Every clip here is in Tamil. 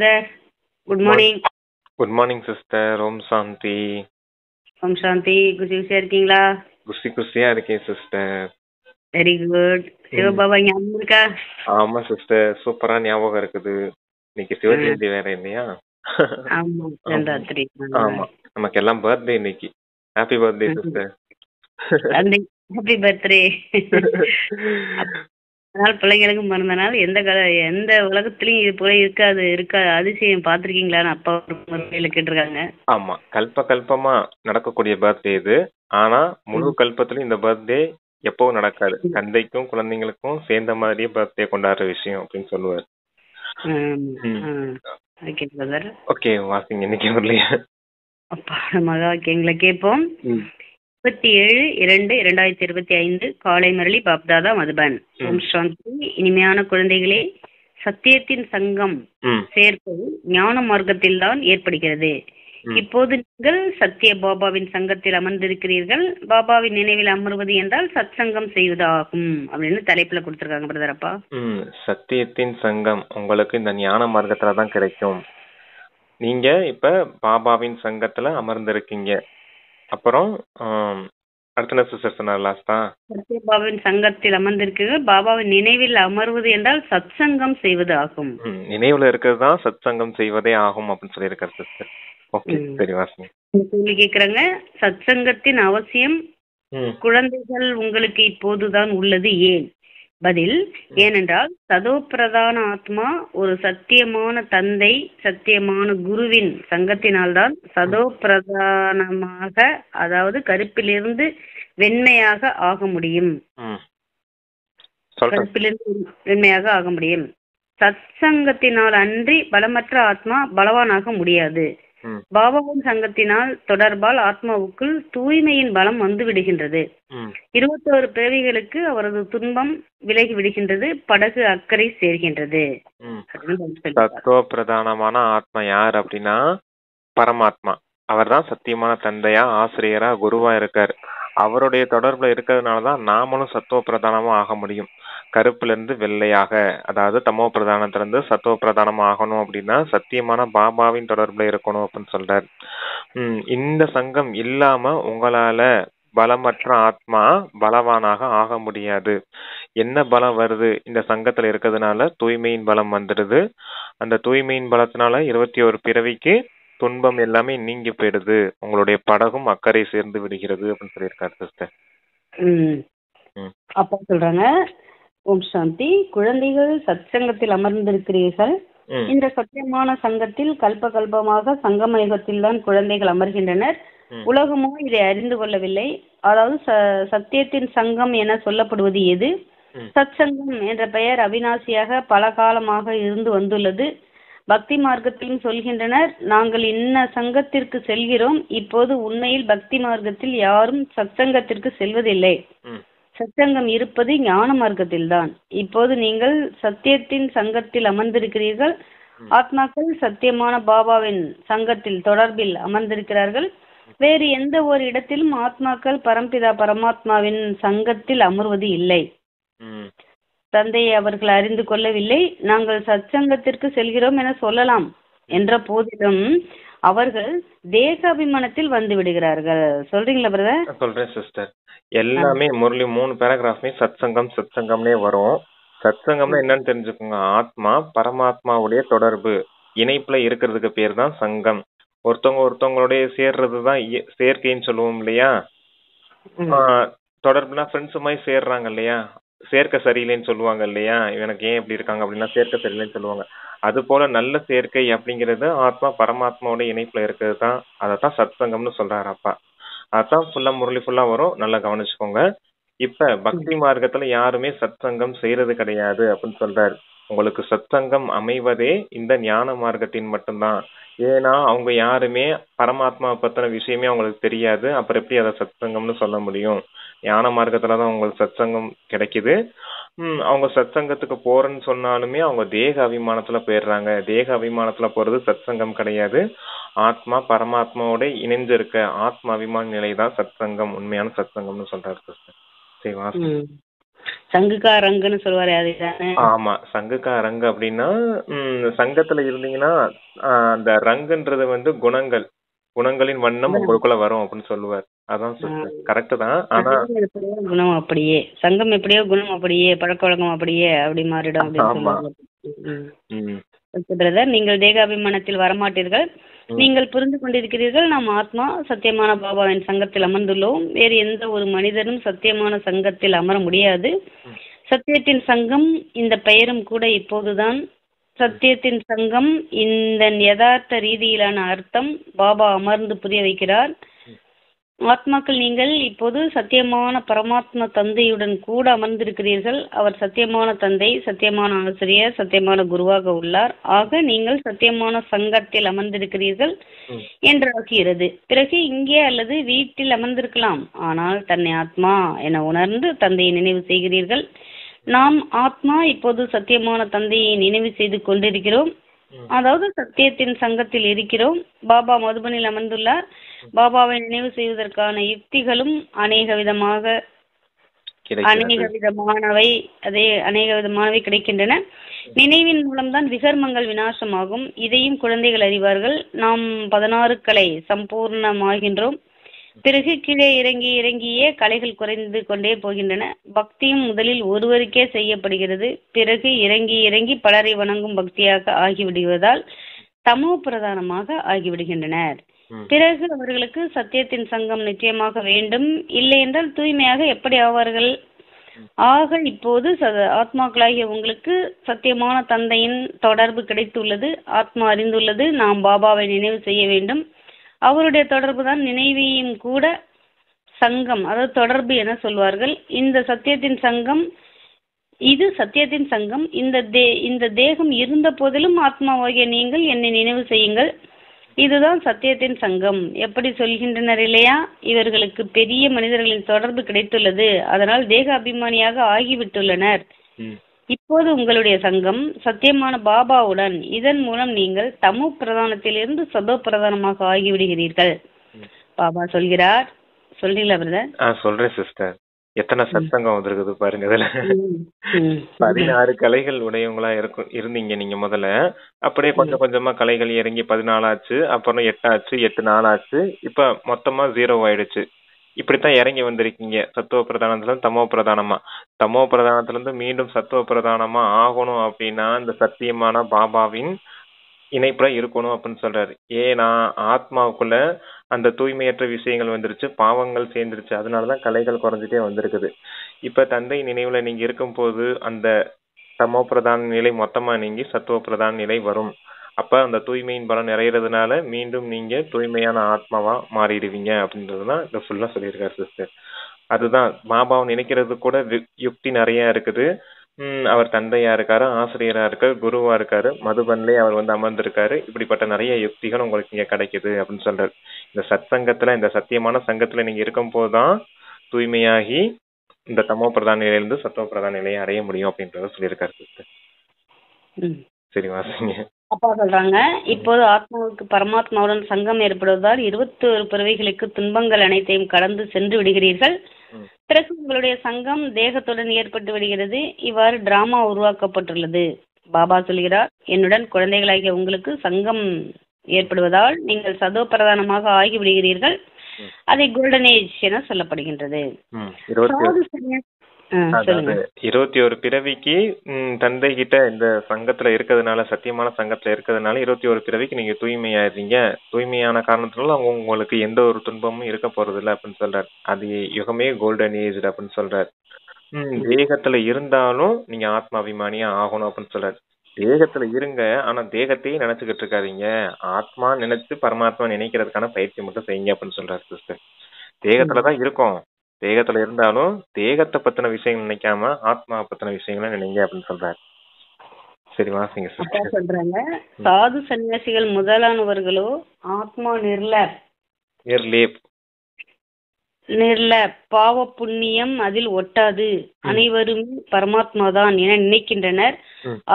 Sir good morning. Morning. Good morning sister. ஓம் சாந்தி. ஓம் சாந்தி. குஷி குஷியா இருக்கீங்களா? குஷி குஷியா இருக்கேன் சிஸ்டர். Very good. சிவபாபா ஞாபகம் இருக்கா? ஆமா சிஸ்டர், சூப்பரா ஞாபகம் இருக்குது. இன்னைக்கு சிவஜெயந்தி வேற இல்லையா? ஆமா, ஆமா. ராத்திரி. ஆமா, நமக்கு எல்லாம் பர்த்டே இன்னைக்கு. Happy birthday sister. Happy birthday. அதனால பிள்ளைங்களுக்கு பிறந்த நாள் எந்த உலகத்திலயும் இது போல இருக்காது அதிசயம் பார்த்திருக்கீங்களான்னு அப்பா முறையில கேட்டிருக்காங்க. ஆமா, கல்பமா நடக்கக்கூடிய பர்த்டே இது. ஆனா முழு கல்பத்திலும் இந்த பர்த்டே எப்பவும் நடக்காது. தந்தைக்கும் குழந்தைங்களுக்கும் சேர்ந்த மாதிரியே பர்த்டே கொண்டாடுற விஷயம் அப்படின்னு சொல்லுவார். ஓகே, வாசிங்க இன்னைக்கு வரலையா? பாடமாக வாக்கியங்களை கேட்போம். 27/2/2025 காலை முரளி பாப்தாதா மதுபன். ஓம் சாந்தி. இனிமையான குழந்தைகளே, சத்தியத்தின் சங்கம் சேர்ப்பது ஞான மார்க்கத்தில் தான் ஏற்படுகிறது. இப்போது நீங்கள் சத்திய பாபாவின் சங்கத்தில் அமர்ந்திருக்கிறீர்கள். பாபாவின் நினைவில் அமர்வது என்றால் சத் சங்கம் செய்வதாகும் அப்படின்னு தலைப்புல கொடுத்திருக்காங்க பிரதரப்பா. சத்தியத்தின் சங்கம் உங்களுக்கு இந்த ஞான மார்க்கத்துல தான் கிடைக்கும். நீங்க இப்ப பாபாவின் சங்கத்துல அமர்ந்திருக்கீங்க. அப்புறம் சத்யபாபாவின் சங்கத்தில் அமர்ந்திருக்கிறீர்கள். பாபாவின் நினைவில் அமர்வது என்றால் சத் சங்கம் செய்வது ஆகும். நினைவுல இருக்கிறது தான் சத் சங்கம் செய்வதே ஆகும் அப்படின்னு சொல்லியிருக்காரு சிஸ்டர். ஓகே, சரி வாசிங்க. கேள்வி கேக்குறாங்க. சத் சங்கத்தின் அவசியம் குழந்தைகள் உங்களுக்கு இப்போதுதான் உள்ளது, ஏன்? பதில்: ஏனென்றால் சதோ பிரதான ஆத்மா ஒரு சத்தியமான தந்தை, சத்தியமான குருவின் சங்கத்தினால்தான் சதோ பிரதானமாக, அதாவது கருப்பிலிருந்து வெண்மையாக ஆக முடியும். கருப்பிலிருந்து வெண்மையாக ஆக முடியும். சத் சங்கத்தினால் அன்றி பலமற்ற ஆத்மா பலவானாக முடியாது. பாபாவின் சங்கத்தினால் தொடர்பால் ஆத்மாவுக்குள் தூய்மையின் பலம் வந்து விடுகின்றது. 21 பிறவிகளுக்கு அவரது துன்பம் விலகி விடுகின்றது. படகு அக்கறை சேர்கின்றது. தத்துவ பிரதானமான ஆத்மா யார் அப்படின்னா பரமாத்மா. அவர் தான் சத்தியமான தந்தையா, ஆசிரியரா, குருவா இருக்காரு. அவருடைய தொடர்புல இருக்கிறதுனாலதான் நாமளும் சத்துவ பிரதானமா ஆக முடியும். கருப்புல இருந்து வெள்ளையாக, அதாவது தமோ பிரதானத்துல இருந்து சத்துவ பிரதானமா ஆகணும் அப்படின்னா சத்தியமான பாபாவின் தொடர்புல இருக்கணும் அப்படின்னு சொல்றாரு. இந்த சங்கம் இல்லாம உங்களால பலமற்ற ஆத்மா பலவானாக ஆக முடியாது. என்ன பலம் வருது? இந்த சங்கத்துல இருக்கிறதுனால தூய்மையின் பலம் வந்துடுது. அந்த தூய்மையின் பலத்தினால 21 பிறவிக்கு துன்பம் எல்லாமே நீங்கி போயிடுது. உங்களுடைய படகும் அக்கறை சேர்ந்து விடுகிறது அப்படின்னு சொல்லியிருக்காரு சிஸ்டர். அப்பா சொல்றாங்க. ஓம் சாந்தி. குழந்தைகள் சத் சங்கத்தில் அமர்ந்திருக்கிறீர்கள். இந்த சத்தியமான சங்கத்தில் கல்ப கல்பமாக சங்கம யுகத்தில் தான் குழந்தைகள் அமர்கின்றனர். உலகமோ இதை அறிந்து கொள்ளவில்லை. அதாவது சத்தியத்தின் சங்கம் என சொல்லப்படுவது எது? சத் சங்கம் என்ற பெயர் அவிநாசியாக பல காலமாக இருந்து வந்துள்ளது. பக்தி மார்க்கத்திலும் சொல்கின்றனர், நாங்கள் இன்ன சங்கத்திற்கு செல்கிறோம். இப்போது உண்மையில் பக்தி மார்க்கத்தில் யாரும் சத்சங்கத்திற்கு செல்வதில்லை. சத்சங்கம் இருப்பது ஞான மார்க்கத்தில் தான். இப்போது நீங்கள் சத்தியத்தின் சங்கத்தில் அமர்ந்திருக்கிறீர்கள். ஆத்மாக்கள் சத்தியமான பாபாவின் சங்கத்தில் தொடர்பில் அமர்ந்திருக்கிறார்கள். வேறு எந்த ஒரு இடத்திலும் ஆத்மாக்கள் பரம்பிதா பரமாத்மாவின் சங்கத்தில் அமர்வது இல்லை. தந்தையை அவர்கள் அறிந்து கொள்ளவில்லை. நாங்கள் சத்சங்கத்திற்கு செல்கிறோம் என சொல்லலாம் என்ற போதிலும் அவர்கள் தேக அபிமானத்தில் வந்து விடுகிறார்கள். சொல்றீங்களா பிரதர்? சொல்றேன் சிஸ்டர். எல்லாமே முரளி 3 பேராகிராஃப்மே சத்சங்கம்னே வரும். சத்சங்கம்னா என்னன்னு தெரிஞ்சுக்கோங்க. ஆத்மா பரமாத்மாவுடைய தொடர்பு இணைப்புல இருக்கிறதுக்கு பேர் தான் சங்கம். ஒருத்தவங்களுடைய சேர்றதுதான் சேர்க்கைன்னு சொல்லுவோம் இல்லையா? தொடர்புனா ஃப்ரெண்ட்ஸ் மாதிரி சேர்றாங்க இல்லையா? சேர்க்கை சரியில்லைன்னு சொல்லுவாங்க இல்லையா? இவனுக்கு ஏன் இப்படி இருக்காங்க அப்படின்னா சேர்க்கை சரியில்லைன்னு சொல்லுவாங்க. அது போல நல்ல சேர்க்கை அப்படிங்கிறது ஆத்மா பரமாத்மாவோட இணைப்புல இருக்கிறது தான். அதைத்தான் சத் சங்கம்னு சொல்றாரு அப்பா. அதான் ஃபுல்லா முரளி ஃபுல்லா வரும், நல்லா கவனிச்சுக்கோங்க. இப்ப பக்தி மார்க்கத்துல யாருமே சத் சங்கம் செய்யறது கிடையாது அப்படின்னு சொல்றாரு. உங்களுக்கு சத் சங்கம் அமைவதே இந்த ஞான மார்க்கத்தின் மட்டும்தான். ஏன்னா அவங்க யாருமே பரமாத்மாவை பத்தின விஷயமே அவங்களுக்கு தெரியாது. அப்புறம் எப்படி அதை சத் சங்கம்னு சொல்ல முடியும்? ஞான மார்க்கத்துலதான் உங்களுக்கு சத் சங்கம் கிடைக்குது. அவங்க சத் சங்கத்துக்கு போறேன்னு சொன்னாலுமே அவங்க தேக அபிமானத்துல போயிடுறாங்க. தேக அபிமானத்துல போறது சத் சங்கம் கிடையாது. ஆத்மா பரமாத்மாவோட இணைஞ்சு இருக்க ஆத்ம அபிமான நிலைதான் சத் சங்கம், உண்மையான சத் சங்கம்னு சொல்றாரு. சரி வாசி. சங்குக்கா ரங்குன்னு சொல்லுவாரு அதுதானே? ஆமா, சங்குக்கா ரங்கு அப்படின்னா சங்கத்துல இருந்தீங்கன்னா அந்த ரங்குன்றது வந்து குணங்களின் வண்ணம் உங்களுக்குள்ள வரும் அப்படின்னு சொல்லுவார். அதான் சிஸ்டர், கரெக்ட் தான். ஆனா குணம் அப்படியே, சங்கம் எப்படியோ குணம் அப்படியே, பழக்க வழக்கம் அப்படியே அப்படி மாறிடும் அப்படின்னு சொல்லுவாங்க. பிரதர், நீங்கள் தேகாபிமானத்தில் வரமாட்டீர்கள். நீங்கள் புரிந்து கொண்டிருக்கிறீர்கள், நாம் ஆத்மா சத்தியமான பாபாவின் சங்கத்தில் அமர்ந்துள்ளோம். வேறு எந்த ஒரு மனிதனும் சத்தியமான சங்கத்தில் அமர முடியாது. சத்தியத்தின் சங்கம் இந்த பெயரும் கூட இப்போதுதான். சத்தியத்தின் சங்கம் இந்த யதார்த்த ரீதியிலான அர்த்தம் பாபா அமர்ந்து புரிய வைக்கிறார். ஆத்மாக்கள், நீங்கள் இப்போது சத்தியமான பரமாத்மா தந்தையுடன் கூட அமர்ந்திருக்கிறீர்கள். அவர் சத்தியமான தந்தை, சத்தியமான ஆசிரியர், சத்தியமான குருவாக உள்ளார். ஆக நீங்கள் சத்தியமான சங்கத்தில் அமர்ந்திருக்கிறீர்கள் என்று ஆகிறது. பிறகு இங்கே அல்லது வீட்டில் அமர்ந்திருக்கலாம், ஆனால் தன்னை ஆத்மா என உணர்ந்து தந்தையை நினைவு செய்கிறீர்கள். நாம் ஆத்மா இப்போது சத்தியமான தந்தையை நினைவு செய்து கொண்டிருக்கிறோம். அதாவது சத்தியத்தின் சங்கத்தில் இருக்கிறோம். பாபா மதுபனில் அமர்ந்துள்ளார். பாபாவை நினைவு செய்வதற்கான யுக்திகளும் அநேக விதமானவை கிடைக்கின்றன. நினைவின் மூலம்தான் விகர்மங்கள் விநாசமாகும். இதையும் குழந்தைகள் அறிவார்கள். நாம் 16 கலை சம்பூர்ணமாகின்றோம். பிறகு கீழே இறங்கியே கலைகள் குறைந்து கொண்டே போகின்றன. பக்தியும் முதலில் ஒருவருக்கே செய்யப்படுகிறது. பிறகு இறங்கி பலரை வணங்கும் பக்தியாக ஆகிவிடுவதால் தமோ பிரதானமாக ஆகிவிடுகின்றனர். பிறகு அவர்களுக்கு சத்தியத்தின் சங்கம் நிச்சயமாக வேண்டும். இல்லை என்றால் தூய்மையாக எப்படி ஆவார்கள்? ஆக இப்போது ஆத்மாக்களாகிய உங்களுக்கு சத்தியமான தந்தையின் தொடர்பு கிடைத்துள்ளது. ஆத்மா அறிந்துள்ளது, நாம் பாபாவை நினைவு செய்ய வேண்டும். அவருடைய தொடர்பு தான் நினைவையும் கூட சங்கம், அதாவது தொடர்பு என சொல்வார்கள். இந்த சத்தியத்தின் சங்கம், இது சத்தியத்தின் சங்கம். இந்த தேகம் இருந்த போதிலும் ஆத்மாவாகிய நீங்கள் என்னை நினைவு செய்யுங்கள். இதுதான் சத்தியத்தின் சங்கம். எப்படி சொல்கின்றனர் இல்லையா? இவர்களுக்கு பெரிய மனிதர்களின் தொடர்பு கிடைத்துள்ளது, அதனால் தேக அபிமானியாக ஆகிவிட்டுள்ளனர். இப்போது உங்களுடைய சங்கம் சத்தியமான பாபாவுடன். இதன் மூலம் நீங்கள் தமோ பிரதானத்திலிருந்து சதோ பிரதானமாக ஆகிவிடுகிறீர்கள். பாபா சொல்கிறார். சொல்றீங்களா பிரதர்? சொல்றேன் சிஸ்டர். எத்தனை சத்சங்கம் வந்திருக்குது பாருங்க. இதுல 16 கலைகள் உடையவங்களா இருந்தீங்க நீங்க முதல்ல. அப்படியே கொஞ்சம் கொஞ்சமா கலைகள் இறங்கி 14 ஆச்சு, அப்புறம் 8 ஆச்சு, 8 4 ஆச்சு, இப்ப மொத்தமா 0 ஆயிடுச்சு. இப்படித்தான் இறங்கி வந்திருக்கீங்க சத்துவ பிரதானத்துல இருந்து தமோ பிரதானமா. தமோ பிரதானத்துல இருந்து மீண்டும் சத்துவ பிரதானமா ஆகணும் அப்படின்னா இந்த சத்தியமான பாபாவின் இணைப்புல இருக்கணும் அப்படின்னு சொல்றாரு. ஏன்னா ஆத்மாவுக்குள்ள அந்த தூய்மையற்ற விஷயங்கள் வந்துருச்சு, பாவங்கள் சேர்ந்துருச்சு, அதனாலதான் கலைகள் குறைஞ்சிட்டே வந்திருக்குது. இப்ப தந்தை நினைவுல நீங்க இருக்கும் போது அந்த தமோ பிரதான நிலை மொத்தமா நீங்கி சத்துவ பிரதான நிலை வரும். அப்ப அந்த தூய்மையின் பலம் நிறையறதுனால மீண்டும் நீங்க தூய்மையான ஆத்மாவா மாறிடுவீங்க அப்படின்றதுதான் இந்த ஃபுல்லா சொல்லியிருக்காரு சிஸ்டர். அதுதான் பாபாவை நினைக்கிறது கூட யுக்தி நிறைய இருக்குது. அவர் தந்தையா இருக்காரு, ஆசிரியரா இருக்காரு, குருவா இருக்காரு, மதுபன்லயே அவர் வந்து அமர்ந்திருக்காரு. இப்படிப்பட்ட நிறைய யுக்திகள் உங்களுக்கு இங்க கிடைக்குது அப்படின்னு சொல்றாரு. இந்த சத்சங்கத்துல, இந்த சத்தியமான சங்கத்துல நீங்க இருக்கும் போதுதான் தூய்மையாகி இந்த தமோ பிரதான நிலையிலிருந்து சத்துவ பிரதான நிலையை அடைய முடியும் அப்படின்றத சொல்லியிருக்காரு சிஸ்டர். சரி வாசிங்க. அப்பா சொல்றாங்க, இப்போது ஆத்மாவுக்கு பரமாத்மாவுடன் சங்கம் ஏற்படுவதால் 21 பிறவிகளுக்கு துன்பங்கள் அனைத்தையும் கடந்து சென்று விடுகிறீர்கள். பிறகு உங்களுடைய சங்கம் தேகத்துடன் ஏற்பட்டு விடுகிறது. இவ்வாறு டிராமா உருவாக்கப்பட்டுள்ளது. பாபா சொல்கிறார், என்னுடன் குழந்தைகளாகிய உங்களுக்கு சங்கம் ஏற்படுவதால் நீங்கள் சதோ பிரதானமாக ஆகிவிடுகிறீர்கள். அதை கோல்டன் ஏஜ் என சொல்லப்படுகின்றது. 21 பிறவிக்கு தந்தை கிட்ட இந்த சங்கத்துல இருக்கிறதுனால, சத்தியமான சங்கத்துல இருக்கிறதுனால 21 பிறவிக்கு நீங்க தூய்மையாயிருந்தீங்க. தூய்மையான காரணத்தினால உங்களுக்கு எந்த ஒரு துன்பமும் இருக்க போறது இல்லை அப்படின்னு சொல்றாரு. அது யுகமே கோல்டன் ஏஜ் அப்படின்னு சொல்றாரு. தேகத்துல இருந்தாலும் நீங்க ஆத்மா அபிமானியா ஆகணும் அப்படின்னு சொல்றாரு. தேகத்துல இருங்க, ஆனா தேகத்தையும் நினைச்சுக்கிட்டு இருக்காதீங்க. ஆத்மா நினைச்சு பரமாத்மா நினைக்கிறதுக்கான பயிற்சி மட்டும் செய்யுங்க அப்படின்னு சொல்றாரு சிஸ்டர். தேகத்துலதான் இருக்கும், தேகத்துல இருந்தாலும் தேகத்தை பத்தின விஷயங்கள் நினைக்காம ஆத்மா பத்தின விஷயங்களை நினைங்க அப்படின்னு சொல்றாரு. சரி வாசிங்க சிஸ்டர். சொல்றாங்க, சாது சன்னியாசிகள் முதலானவர்களோ ஆத்மா நிர்லேப், பாவ புண்ணியம் அதில் ஒட்டாது, அனைவரும் பரமாத்மாதான் என நினைக்கின்றனர்.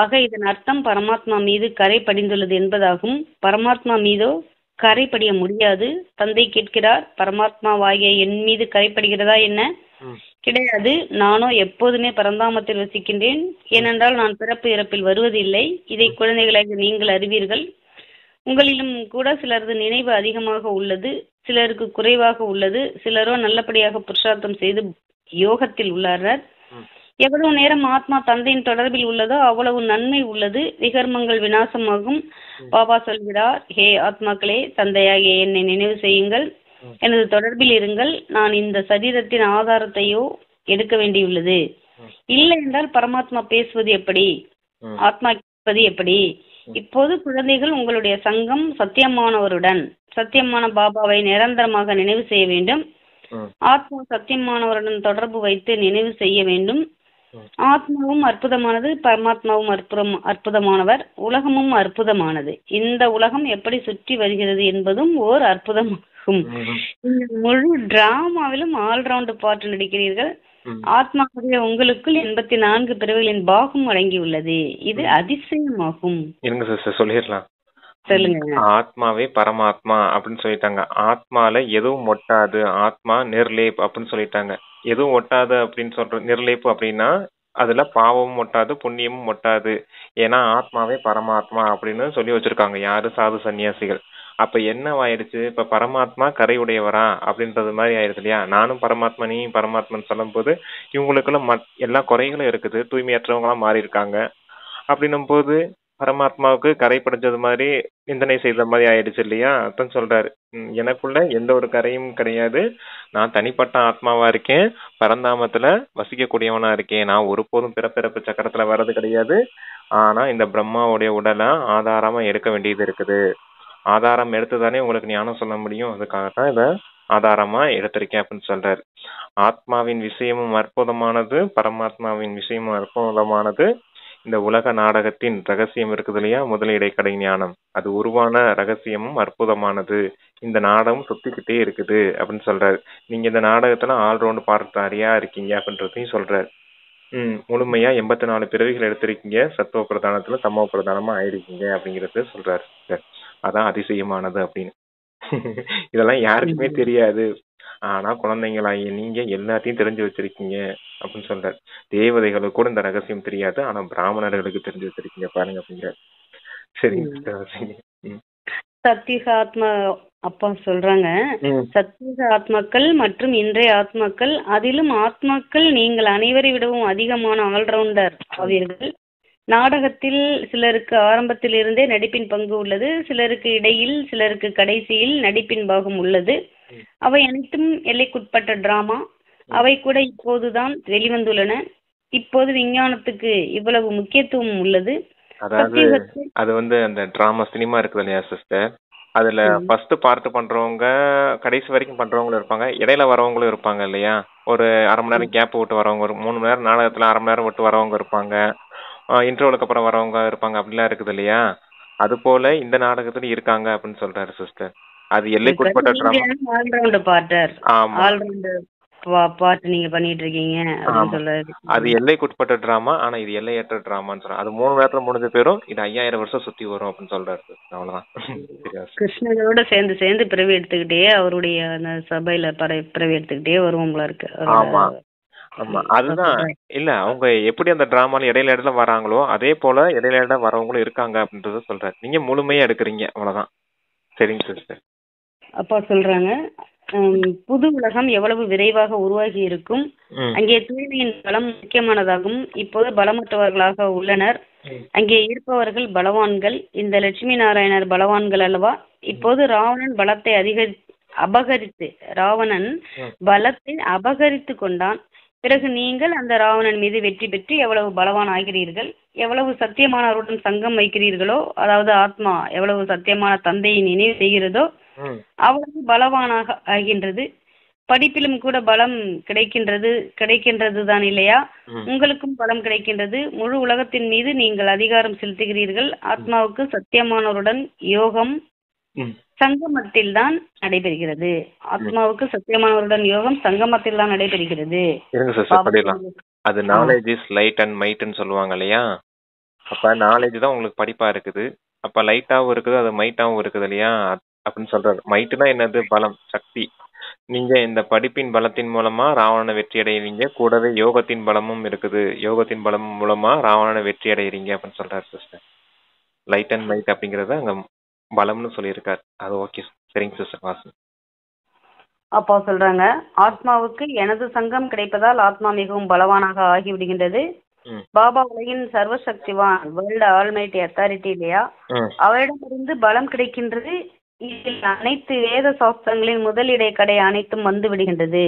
ஆக இதன் அர்த்தம் பரமாத்மா மீது கரை படிந்துள்ளது என்பதாகும். பரமாத்மா மீதோ கரை படிய முடியாது. தந்தை கேட்கிறார், பரமாத்மாவாகிய என் மீது கரைப்படுகிறதா என்ன? கிடையாது. நானோ எப்போதுமே பரந்தாமத்தில் வசிக்கின்றேன். ஏனென்றால் நான் பிறப்பு இறப்பில் வருவதில்லை. இதை குழந்தைகளாக நீங்கள் அறிவீர்கள். உங்களிலும் கூட சிலரது நினைவு அதிகமாக உள்ளது, சிலருக்கு குறைவாக உள்ளது. சிலரோ நல்லபடியாக புருஷார்த்தம் செய்து யோகத்தில் உள்ளார்கள். எவ்வளவு நேரம் ஆத்மா தந்தையின் தொடர்பில் உள்ளதோ அவ்வளவு நன்மை உள்ளது. விகர்மங்கள் விநாசமாகும். பாபா சொல்கிறார், ஹே ஆத்மாக்களே, தந்தையாகிய என்னை நினைவு செய்யுங்கள், எனது தொடர்பில் இருங்கள். நான் இந்த சரீரத்தின் ஆதாரத்தையோ எடுக்க வேண்டியுள்ளது. இல்லை என்றால் பரமாத்மா பேசுவது எப்படி, ஆத்மா கேட்பது எப்படி? இப்போது குழந்தைகள் உங்களுடைய சங்கம் சத்தியமானவருடன், சத்தியமான பாபாவை நிரந்தரமாக நினைவு செய்ய வேண்டும். ஆத்மா சத்தியமானவருடன் தொடர்பு வைத்து நினைவு செய்ய வேண்டும். ஆத்மாவும் அற்புதமானது, பரமாத்மாவும் அற்புதமானவர், உலகமும் அற்புதமானது. இந்த உலகம் எப்படி சுற்றி வருகிறது என்பதும் ஓர் அற்புதமாகும். இந்த முழு டிராமாவிலும் ஆல்ரவுண்ட் பார்ட் நடிக்கிறீர்கள். ஆத்மாவுடைய உங்களுக்குள் 84 பிறவிகளின் பாகம் அடங்கியுள்ளது. இது அதிசயமாகும். இருங்க சிஸ்டர், சொல்லிடலாம். சொல்லுங்க. ஆத்மாவே பரமாத்மா அப்படின்னு சொல்லிட்டாங்க. ஆத்மால எதுவும் ஒட்டாது, ஆத்மா நிர்லேப் அப்படின்னு சொல்லிட்டாங்க. எதுவும் ஒட்டாது அப்படின்னு சொல்ற நிர்லேப்பு அப்படின்னா அதுல பாவமும் ஒட்டாது, புண்ணியமும் ஒட்டாது. ஏன்னா ஆத்மாவே பரமாத்மா அப்படின்னு சொல்லி வச்சிருக்காங்க யாரு, சாது சன்னியாசிகள். அப்ப என்னவாயிடுச்சு, இப்ப பரமாத்மா கரையுடையவரா அப்படின்றது மாதிரி ஆயிடுச்சு இல்லையா? நானும் பரமாத்மா நீயும் பரமாத்மான்னு சொல்லும் போது இவங்களுக்குள்ள எல்லா குறைகளும் இருக்குது, தூய்மையற்றவங்களா மாறி இருக்காங்க. அப்படின்னும் போது பரமாத்மாவுக்கு கரை படைஞ்சது மாதிரி நிந்தனை செய்த மாதிரி ஆயிடுச்சு இல்லையா? அதான் சொல்றாரு, எனக்குள்ள எந்த ஒரு கரையும் கிடையாது, நான் தனிப்பட்ட ஆத்மாவா இருக்கேன், பரந்தாமத்துல வசிக்கக்கூடியவனா இருக்கேன், நான் ஒருபோதும் பிறப்பிறப்பு சக்கரத்துல வர்றது கிடையாது. ஆனா இந்த பிரம்மாவுடைய உடலை ஆதாரமா எடுக்க வேண்டியது இருக்குது. ஆதாரம் எடுத்துதானே உங்களுக்கு ஞானம் சொல்ல முடியும், அதுக்காகத்தான் இதை ஆதாரமா எடுத்திருக்கேன் அப்படின்னு சொல்றாரு. ஆத்மாவின் விஷயமும் அற்புதமானது, பரமாத்மாவின் விஷயமும் அற்புதமானது. இந்த உலக நாடகத்தின் ரகசியம் இருக்குது இல்லையா, முதல் இடைக்கடை ஞானம், அது உருவான ரகசியமும் அற்புதமானது. இந்த நாடகம் சுத்திக்கிட்டே இருக்குது அப்படின்னு சொல்றாரு. நீங்க இந்த நாடகத்துல ஆல்ரவுண்ட் பார்த்தாரியா இருக்கீங்க அப்படின்றதையும் சொல்றாரு. முழுமையா 84 பிறவிகள் எடுத்திருக்கீங்க, சத்துவ பிரதானத்துல சமூக பிரதானமா ஆயிருக்கீங்க அப்படிங்கறது சொல்றாரு. அதான் அதிசயமானது அப்படின்னு. இதெல்லாம் யாருக்குமே தெரியாது. ஆனா குழந்தைங்களாகிய நீங்க எல்லாத்தையும் தெரிஞ்சு வச்சிருக்கீங்க அப்படின்னு சொல்றாரு. தேவதைகளுக்கு கூட இந்த ரகசியம் தெரியாது, ஆனா பிராமணர்களுக்கு தெரிஞ்சு வச்சிருக்கீங்க பாருங்க அப்படிங்கிற. சரி, சத்தியுக ஆத்மா அப்பா சொல்றாங்க, சத்தியுக ஆத்மாக்கள் மற்றும் இன்றைய ஆத்மாக்கள், அதிலும் ஆத்மாக்கள் நீங்கள் அனைவரை விடவும் அதிகமான ஆல்ரவுண்டர் ஆவீர்கள். நாடகத்தில் சிலருக்கு ஆரம்பத்தில் இருந்தே நடிப்பின் பங்கு உள்ளது, சிலருக்கு இடையில், சிலருக்கு கடைசியில் நடிப்பின் பாகம் உள்ளது. அவை அனைத்தும் எல்லைக்குட்பட்ட டிராமா. அவை கூட இப்போதுதான் வெளிவந்துள்ளன. இப்போது விஞ்ஞானத்துக்கு இவ்வளவு முக்கியத்துவம் உள்ளது. அதாவது அது அந்த டிராமா சினிமா இருக்குது இல்லையா சிஸ்டர், அதுல ஃபர்ஸ்ட் பார்ட் பண்றவங்க கடைசி வரைக்கும் பண்றவங்களும் இருப்பாங்க, இடையில வரவங்களும் இருப்பாங்க இல்லையா? ஒரு அரை மணி நேரம் கேப் விட்டு வரவங்க, ஒரு 3 மணி நேரம் நாடகத்துல அரை மணி நேரம் விட்டு வரவங்க இருப்பாங்க, இன்டர்வலுக்கு அப்புறம் வரவங்க இருப்பாங்க, அப்படிலாம் இருக்குது இல்லையா? அது போல இந்த நாடகத்துல இருக்காங்க அப்படின்னு சொல்றாரு சிஸ்டர். அது எல்லைக்குட்பட்ட டிராமா. ஆல்ரவுண்டர் பார்ட்டர். ஆல்ரவுண்டர் பார்ட் நீங்க பண்ணிட்டு இருக்கீங்க அப்படின்னு சொல்றாரு. அது எல்லைக்குட்பட்ட டிராமா, ஆனா இது எல்லையற்ற டிராமான்னு சொல்றாங்க. அது 3 நேரத்துல முடிஞ்ச பேரும் இது 5000 வருஷம் சுத்தி வரும் அப்படின்னு சொல்றாரு. அவ்வளவுதான். கிருஷ்ணனோட சேர்ந்து பிறவி எடுத்துக்கிட்டே அவருடைய அந்த சபையில பிறவி எடுத்துக்கிட்டே வருவோம் போல இருக்கு. ஆமா ஆமா, அதுதான். இல்ல, அவங்க எப்படி அந்த டிராமால இடையில வராங்களோ அதே போல இடையில வரவங்களும் இருக்காங்க அப்படின்றத சொல்றாரு. நீங்க முழுமையா எடுக்கிறீங்க, அவ்வளவுதான். சரிங்க சிஸ்டர். அப்பா சொல்றாங்க, புது உலகம் எவ்வளவு விரைவாக உருவாகி இருக்கும், அங்கே தூய்மையின் பலம் முக்கியமானதாகும். இப்போது பலமற்றவர்களாக உள்ளனர், அங்கே இருப்பவர்கள் பலவான்கள். இந்த லட்சுமி நாராயணர் பலவான்கள் அல்லவா? இப்போது ராவணன் பலத்தை அபகரித்து கொண்டான். பிறகு நீங்கள் அந்த ராவணன் மீது வெற்றி பெற்று எவ்வளவு பலவான் ஆகிறீர்கள். எவ்வளவு சத்தியமானவருடன் சங்கம் வைக்கிறீர்களோ, அதாவது ஆத்மா எவ்வளவு சத்தியமான தந்தையை நினைவு செய்கிறதோ அவ்வளவு பலவானாக ஆகின்றது. படிப்பிலும் கூட பலம் கிடைக்கின்றது தான் இல்லையா? உங்களுக்கும் பலம் கிடைக்கின்றது. முழு உலகத்தின் மீது நீங்கள் அதிகாரம் செலுத்துகிறீர்கள். ஆத்மாவுக்கு சத்தியமானவருடன் யோகம் சங்கமத்தில் தான் நடைபெறுகிறது. ஆத்மாவுக்கு சத்தியமானவருடன் யோகம் சங்கமத்தில் தான் நடைபெறுகிறது. அது நாலேஜ் இஸ் லைட் அண்ட் மைட்னு சொல்லுவாங்க இல்லையா? அப்ப நாலேஜ் தான் உங்களுக்கு படிப்பா இருக்குது, அப்ப லைட்டாவும் இருக்குது, அது மைட்டாவும் இருக்குது இல்லையா அப்படின்னு சொல்றாரு. மைட்டுனா என்னது? பலம், சக்தி. நீங்க இந்த படிப்பின் பலத்தின் மூலமா ராவணனை வெற்றி அடைவீங்க. கூடவே யோகத்தின் பலமும் இருக்குது. யோகத்தின் பலம் மூலமா ராவணனை வெற்றி அடைகிறீங்க அப்படின்னு சொல்றாரு சிஸ்டர். லைட் அண்ட் மைட் அப்படிங்கறத அங்க பலம்னு சொல்லியிருக்காரு. அது ஓகே. சரிங்க சிஸ்டர், வாசன். அப்போ சொல்றாங்க, ஆத்மாவுக்கு எனது சங்கம் கிடைப்பதால் ஆத்மா மிகவும் பலவானாக ஆகிவிடுகின்றது. பாபா உலகின் சர்வசக்திவான், வேர்ல்டு ஆல்மைட்டி அத்தாரிட்டி இல்லையா, அவரிடமிருந்து பலம் கிடைக்கின்றது. இதில் அனைத்து வேத சாஸ்திரங்களின் முதலிடை கடை அனைத்தும் வந்து விடுகின்றது.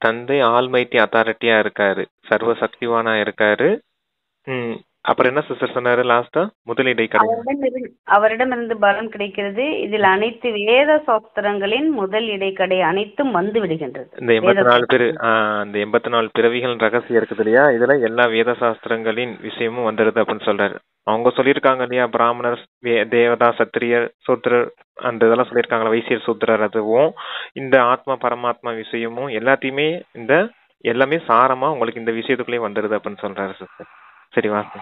தந்தை ஆல்மைட்டி அத்தாரிட்டியா இருக்காரு, சர்வசக்திவானா இருக்காரு. அப்புறம் என்ன சிஸ்டர் சொன்னாரு லாஸ்டா? முதலிடை கடை அவரிடமிருந்து பலம் கிடைக்கிறது. இதில் அனைத்து வேத சாஸ்திரங்களின் முதல் இடைக்கடை அனைத்தும் வந்து விடுகின்றது. இந்த 84 பிறவிகள் ரகசியம் இருக்குது இல்லையா, இதுல எல்லா வேத சாஸ்திரங்களின் விஷயமும் வந்துருது அப்படின்னு சொல்றாரு. அவங்க சொல்லியிருக்காங்க இல்லையா, பிராமணர், தேவதா, சத்திரியர், சூத்திரர், அந்த இதெல்லாம் சொல்லியிருக்காங்களா, வைசியர், சூத்திரர், அதுவும் இந்த ஆத்மா பரமாத்மா விஷயமும் எல்லாத்தையுமே இந்த எல்லாமே சாரமா உங்களுக்கு இந்த விஷயத்துக்குள்ளே வந்துருது அப்படின்னு சொல்றாரு சிஸ்டர். சரி வாங்க.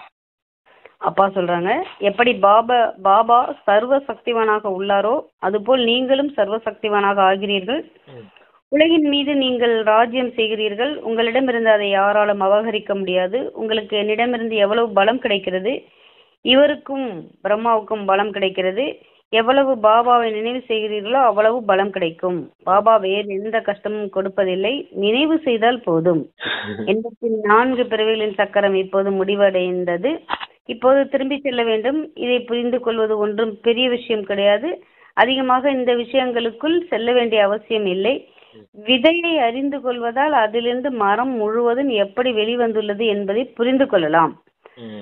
அப்பா சொல்றாங்க, எப்படி பாபா சர்வ சக்திவானாக உள்ளாரோ அதுபோல் நீங்களும் சர்வ சக்திவானாக ஆகிறீர்கள். உலகின் மீது நீங்கள் ராஜ்யம் செய்கிறீர்கள். உங்களிடமிருந்து அதை யாராலும் அபகரிக்க முடியாது. உங்களுக்கு என்னிடமிருந்து எவ்வளவு பலம் கிடைக்கிறது, இவருக்கும் பிரம்மாவுக்கும் பலம் கிடைக்கிறது. எவ்வளவு பாபாவை நினைவு செய்கிறீர்களோ அவ்வளவு பலம் கிடைக்கும். பாபா வேறு எந்த கஷ்டமும் கொடுப்பதில்லை, நினைவு செய்தால் போதும். 84 பிறவிகளின் சக்கரம் இப்போது முடிவடைந்தது. இப்போது திரும்பி செல்ல வேண்டும். இதை புரிந்து கொள்வது ஒன்றும் பெரிய விஷயம் கிடையாது. அதிகமாக இந்த விஷயங்களுக்குள் செல்ல வேண்டிய அவசியம் இல்லை. விதையை அறிந்து கொள்வதால் அதிலிருந்து மரம் முழுவதும் எப்படி வெளிவந்துள்ளது என்பதை புரிந்து கொள்ளலாம்.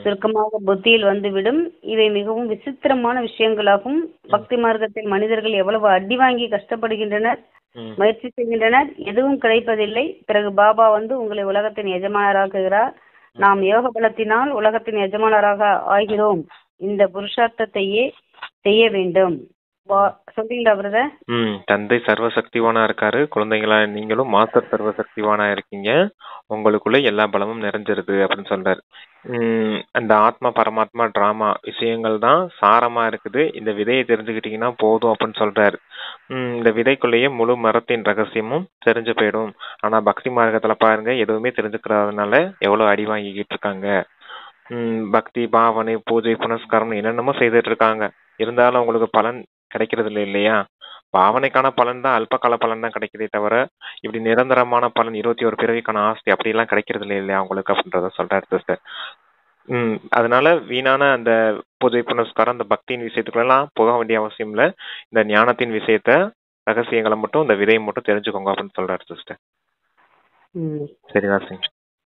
சுருக்கமாக புத்தியில் வந்துவிடும். இவை மிகவும் விசித்திரமான விஷயங்களாகும். பக்தி மார்க்கத்தில் மனிதர்கள் எவ்வளவு அடி வாங்கி கஷ்டப்படுகின்றனர், முயற்சி செய்கின்றனர், எதுவும் கிடைப்பதில்லை. பிறகு பாபா வந்து உங்களை உலகத்தின் எஜமானராக்குகிறார். நாம் யோக பலத்தினால் உலகத்தின் எஜமானராக ஆகிறோம். இந்த புருஷார்த்தத்தையே செய்ய வேண்டும். சொல்றீங்களா பிரதர்? தந்தை சர்வசக்திவானா இருக்காரு. குழந்தைங்களா நீங்களும் மாஸ்டர் சர்வசக்திவானா இருக்கீங்க. உங்களுக்குள்ள எல்லா பலமும் நிறைஞ்சிருது அப்படின்னு சொல்றாரு. அந்த ஆத்மா பரமாத்மா டிராமா விஷயங்கள் தான் சாரமா இருக்குது. இந்த விதையை தெரிஞ்சுக்கிட்டீங்கன்னா போதும் அப்படின்னு சொல்றாரு. இந்த விதைக்குள்ளேயே முழு மரத்தின் ரகசியமும் தெரிஞ்சு போயிடும். ஆனா பக்தி மார்க்கத்துல பாருங்க, எதுவுமே தெரிஞ்சுக்கிறதுனால எவ்வளவு அடி வாங்கிக்கிட்டு இருக்காங்க. பக்தி, பாவனை, பூஜை, புனஸ்காரம் என்னென்னமோ செய்துட்டு இருக்காங்க. இருந்தாலும் அவங்களுக்கு பலன் கிடைக்கிறது இல்லையா? பாவனைக்கான பலன் தான், அல்பகால பலன் தான் கிடைக்கிறதே தவிர இப்படி நிரந்தரமான பலன் 21 பிறவிக்கான ஆஸ்தி அப்படி எல்லாம் கிடைக்கிறது இல்லையா அவங்களுக்கு அப்படின்றத சொல்றாரு சிஸ்டர். அதனால வீணான அந்த பூஜை புனஸ்காரம், அந்த பக்தியின் விஷயத்துக்குள்ளெல்லாம் போக வேண்டிய அவசியம் இல்லை. இந்த ஞானத்தின் விஷயத்த, ரகசியங்களை மட்டும், இந்த விதையை மட்டும் தெரிஞ்சுக்கோங்க அப்படின்னு சொல்றாரு சிஸ்டர். சரிதா சிங்.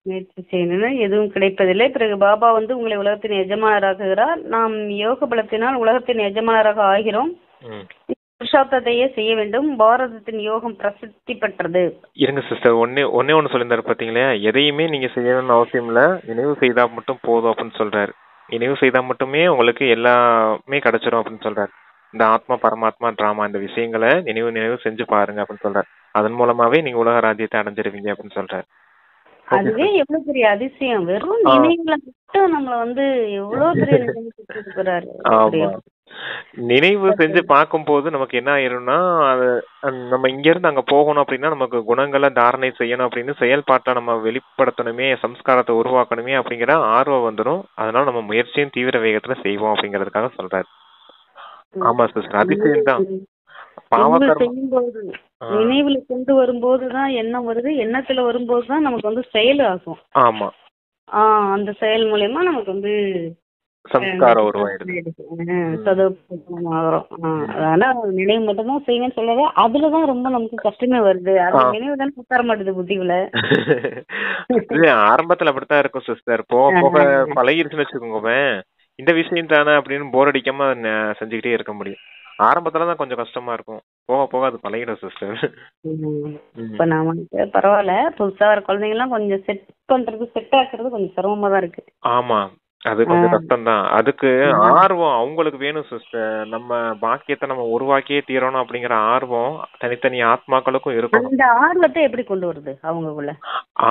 முயற்சி செய்யணும், எதுவும் கிடைப்பதில்லை. பிறகு பாபா வந்து உங்களை உலகத்தின் எஜமானராக்குகிறார். நாம் யோக பலத்தினால் உலகத்தின் எஜமானராக ஆகிறோம். புருஷார்த்தத்தையே செய்ய வேண்டும். பாரதத்தின் யோகம் பிரசித்தி பெற்றது. இருங்க சிஸ்டர், ஒன்னு சொல்லியிருந்தாரு பாத்தீங்களா, எதையுமே நீங்க செய்யணும்னு அவசியம் இல்ல, நினைவு செய்தா மட்டும் போதும் அப்படின்னு சொல்றாரு. நினைவு செய்தா மட்டுமே உங்களுக்கு எல்லாமே கிடைச்சிடும் அப்படின்னு சொல்றாரு. இந்த ஆத்மா பரமாத்மா டிராமா இந்த விஷயங்களை நினைவு செஞ்சு பாருங்க அப்படின்னு சொல்றாரு. அதன் மூலமாவே நீங்க உலக ராஜ்யத்தை அடைஞ்சிருவீங்க அப்படின்னு சொல்றாரு. அதுவே எவ்வளவு பெரிய அதிசயம். வெறும் நினைவுல மட்டும் நம்மள வந்து எவ்வளவு பெரிய நினைவு. நினைவு செஞ்சு பார்க்கும் போது நமக்கு என்ன ஆயிரும்னா, அது நம்ம இங்க இருந்து அங்க போகணும் அப்படின்னா நமக்கு குணங்களை தாரணை செய்யணும் அப்படின்னு செயல்பாட்டை நம்ம வெளிப்படுத்தணுமே, சம்ஸ்காரத்தை உருவாக்கணுமே அப்படிங்கிற ஆர்வம் வந்துடும். அதனால நம்ம முயற்சியும் தீவிர வேகத்துல செய்வோம் அப்படிங்கறதுக்காக சொல்றாரு. ஆமா சிஸ்டர், அதிசயம் தான். நினைவுல கொண்டு வரும்போதுதான் எண்ணம் வருது, எண்ணத்துல வரும்போதுதான் நமக்கு வந்து செயல் ஆகும். ஆமா, அந்த செயல் மூலமா நமக்கு வந்து சம்ஸ்காரம் உருவாயிடுது. ஆனா நினைவு மட்டும்தான் செய்வேன்னு சொல்லவே அதுலதான் ரொம்ப நமக்கு கஷ்டமே வருது. அது நினைவு தானே உட்கார மாட்டேது புத்திக்குள்ள. ஆரம்பத்துல அப்படித்தான் இருக்கும் சிஸ்டர். போக போக பழகிருச்சுன்னு வச்சுக்கோங்க, இந்த விஷயம் தானே அப்படின்னு போர் அடிக்காம செஞ்சுக்கிட்டே இருக்க முடியும். ஆரம்பத்துலதான் கொஞ்சம் கஷ்டமா இருக்கும், போக போக அது பழகிடும் சிஸ்டர். இப்ப நாம பரவாயில்ல, புதுசா வர குழந்தைங்க எல்லாம் கொஞ்சம் செட் ஆக்குறது கொஞ்சம் சிரமமா தான் இருக்கு. ஆமா, அது கொஞ்சம் கஷ்டம் தான். அதுக்கு ஆர்வம் அவங்களுக்கு வேணும் சிஸ்டர். நம்ம பாக்கியத்தை நம்ம உருவாக்கியே தீரணும் அப்படிங்கிற ஆர்வம் தனித்தனி ஆத்மாக்களுக்கும் இருக்கும். இந்த ஆர்வத்தை எப்படி கொண்டு வருது அவங்களுக்குள்ள?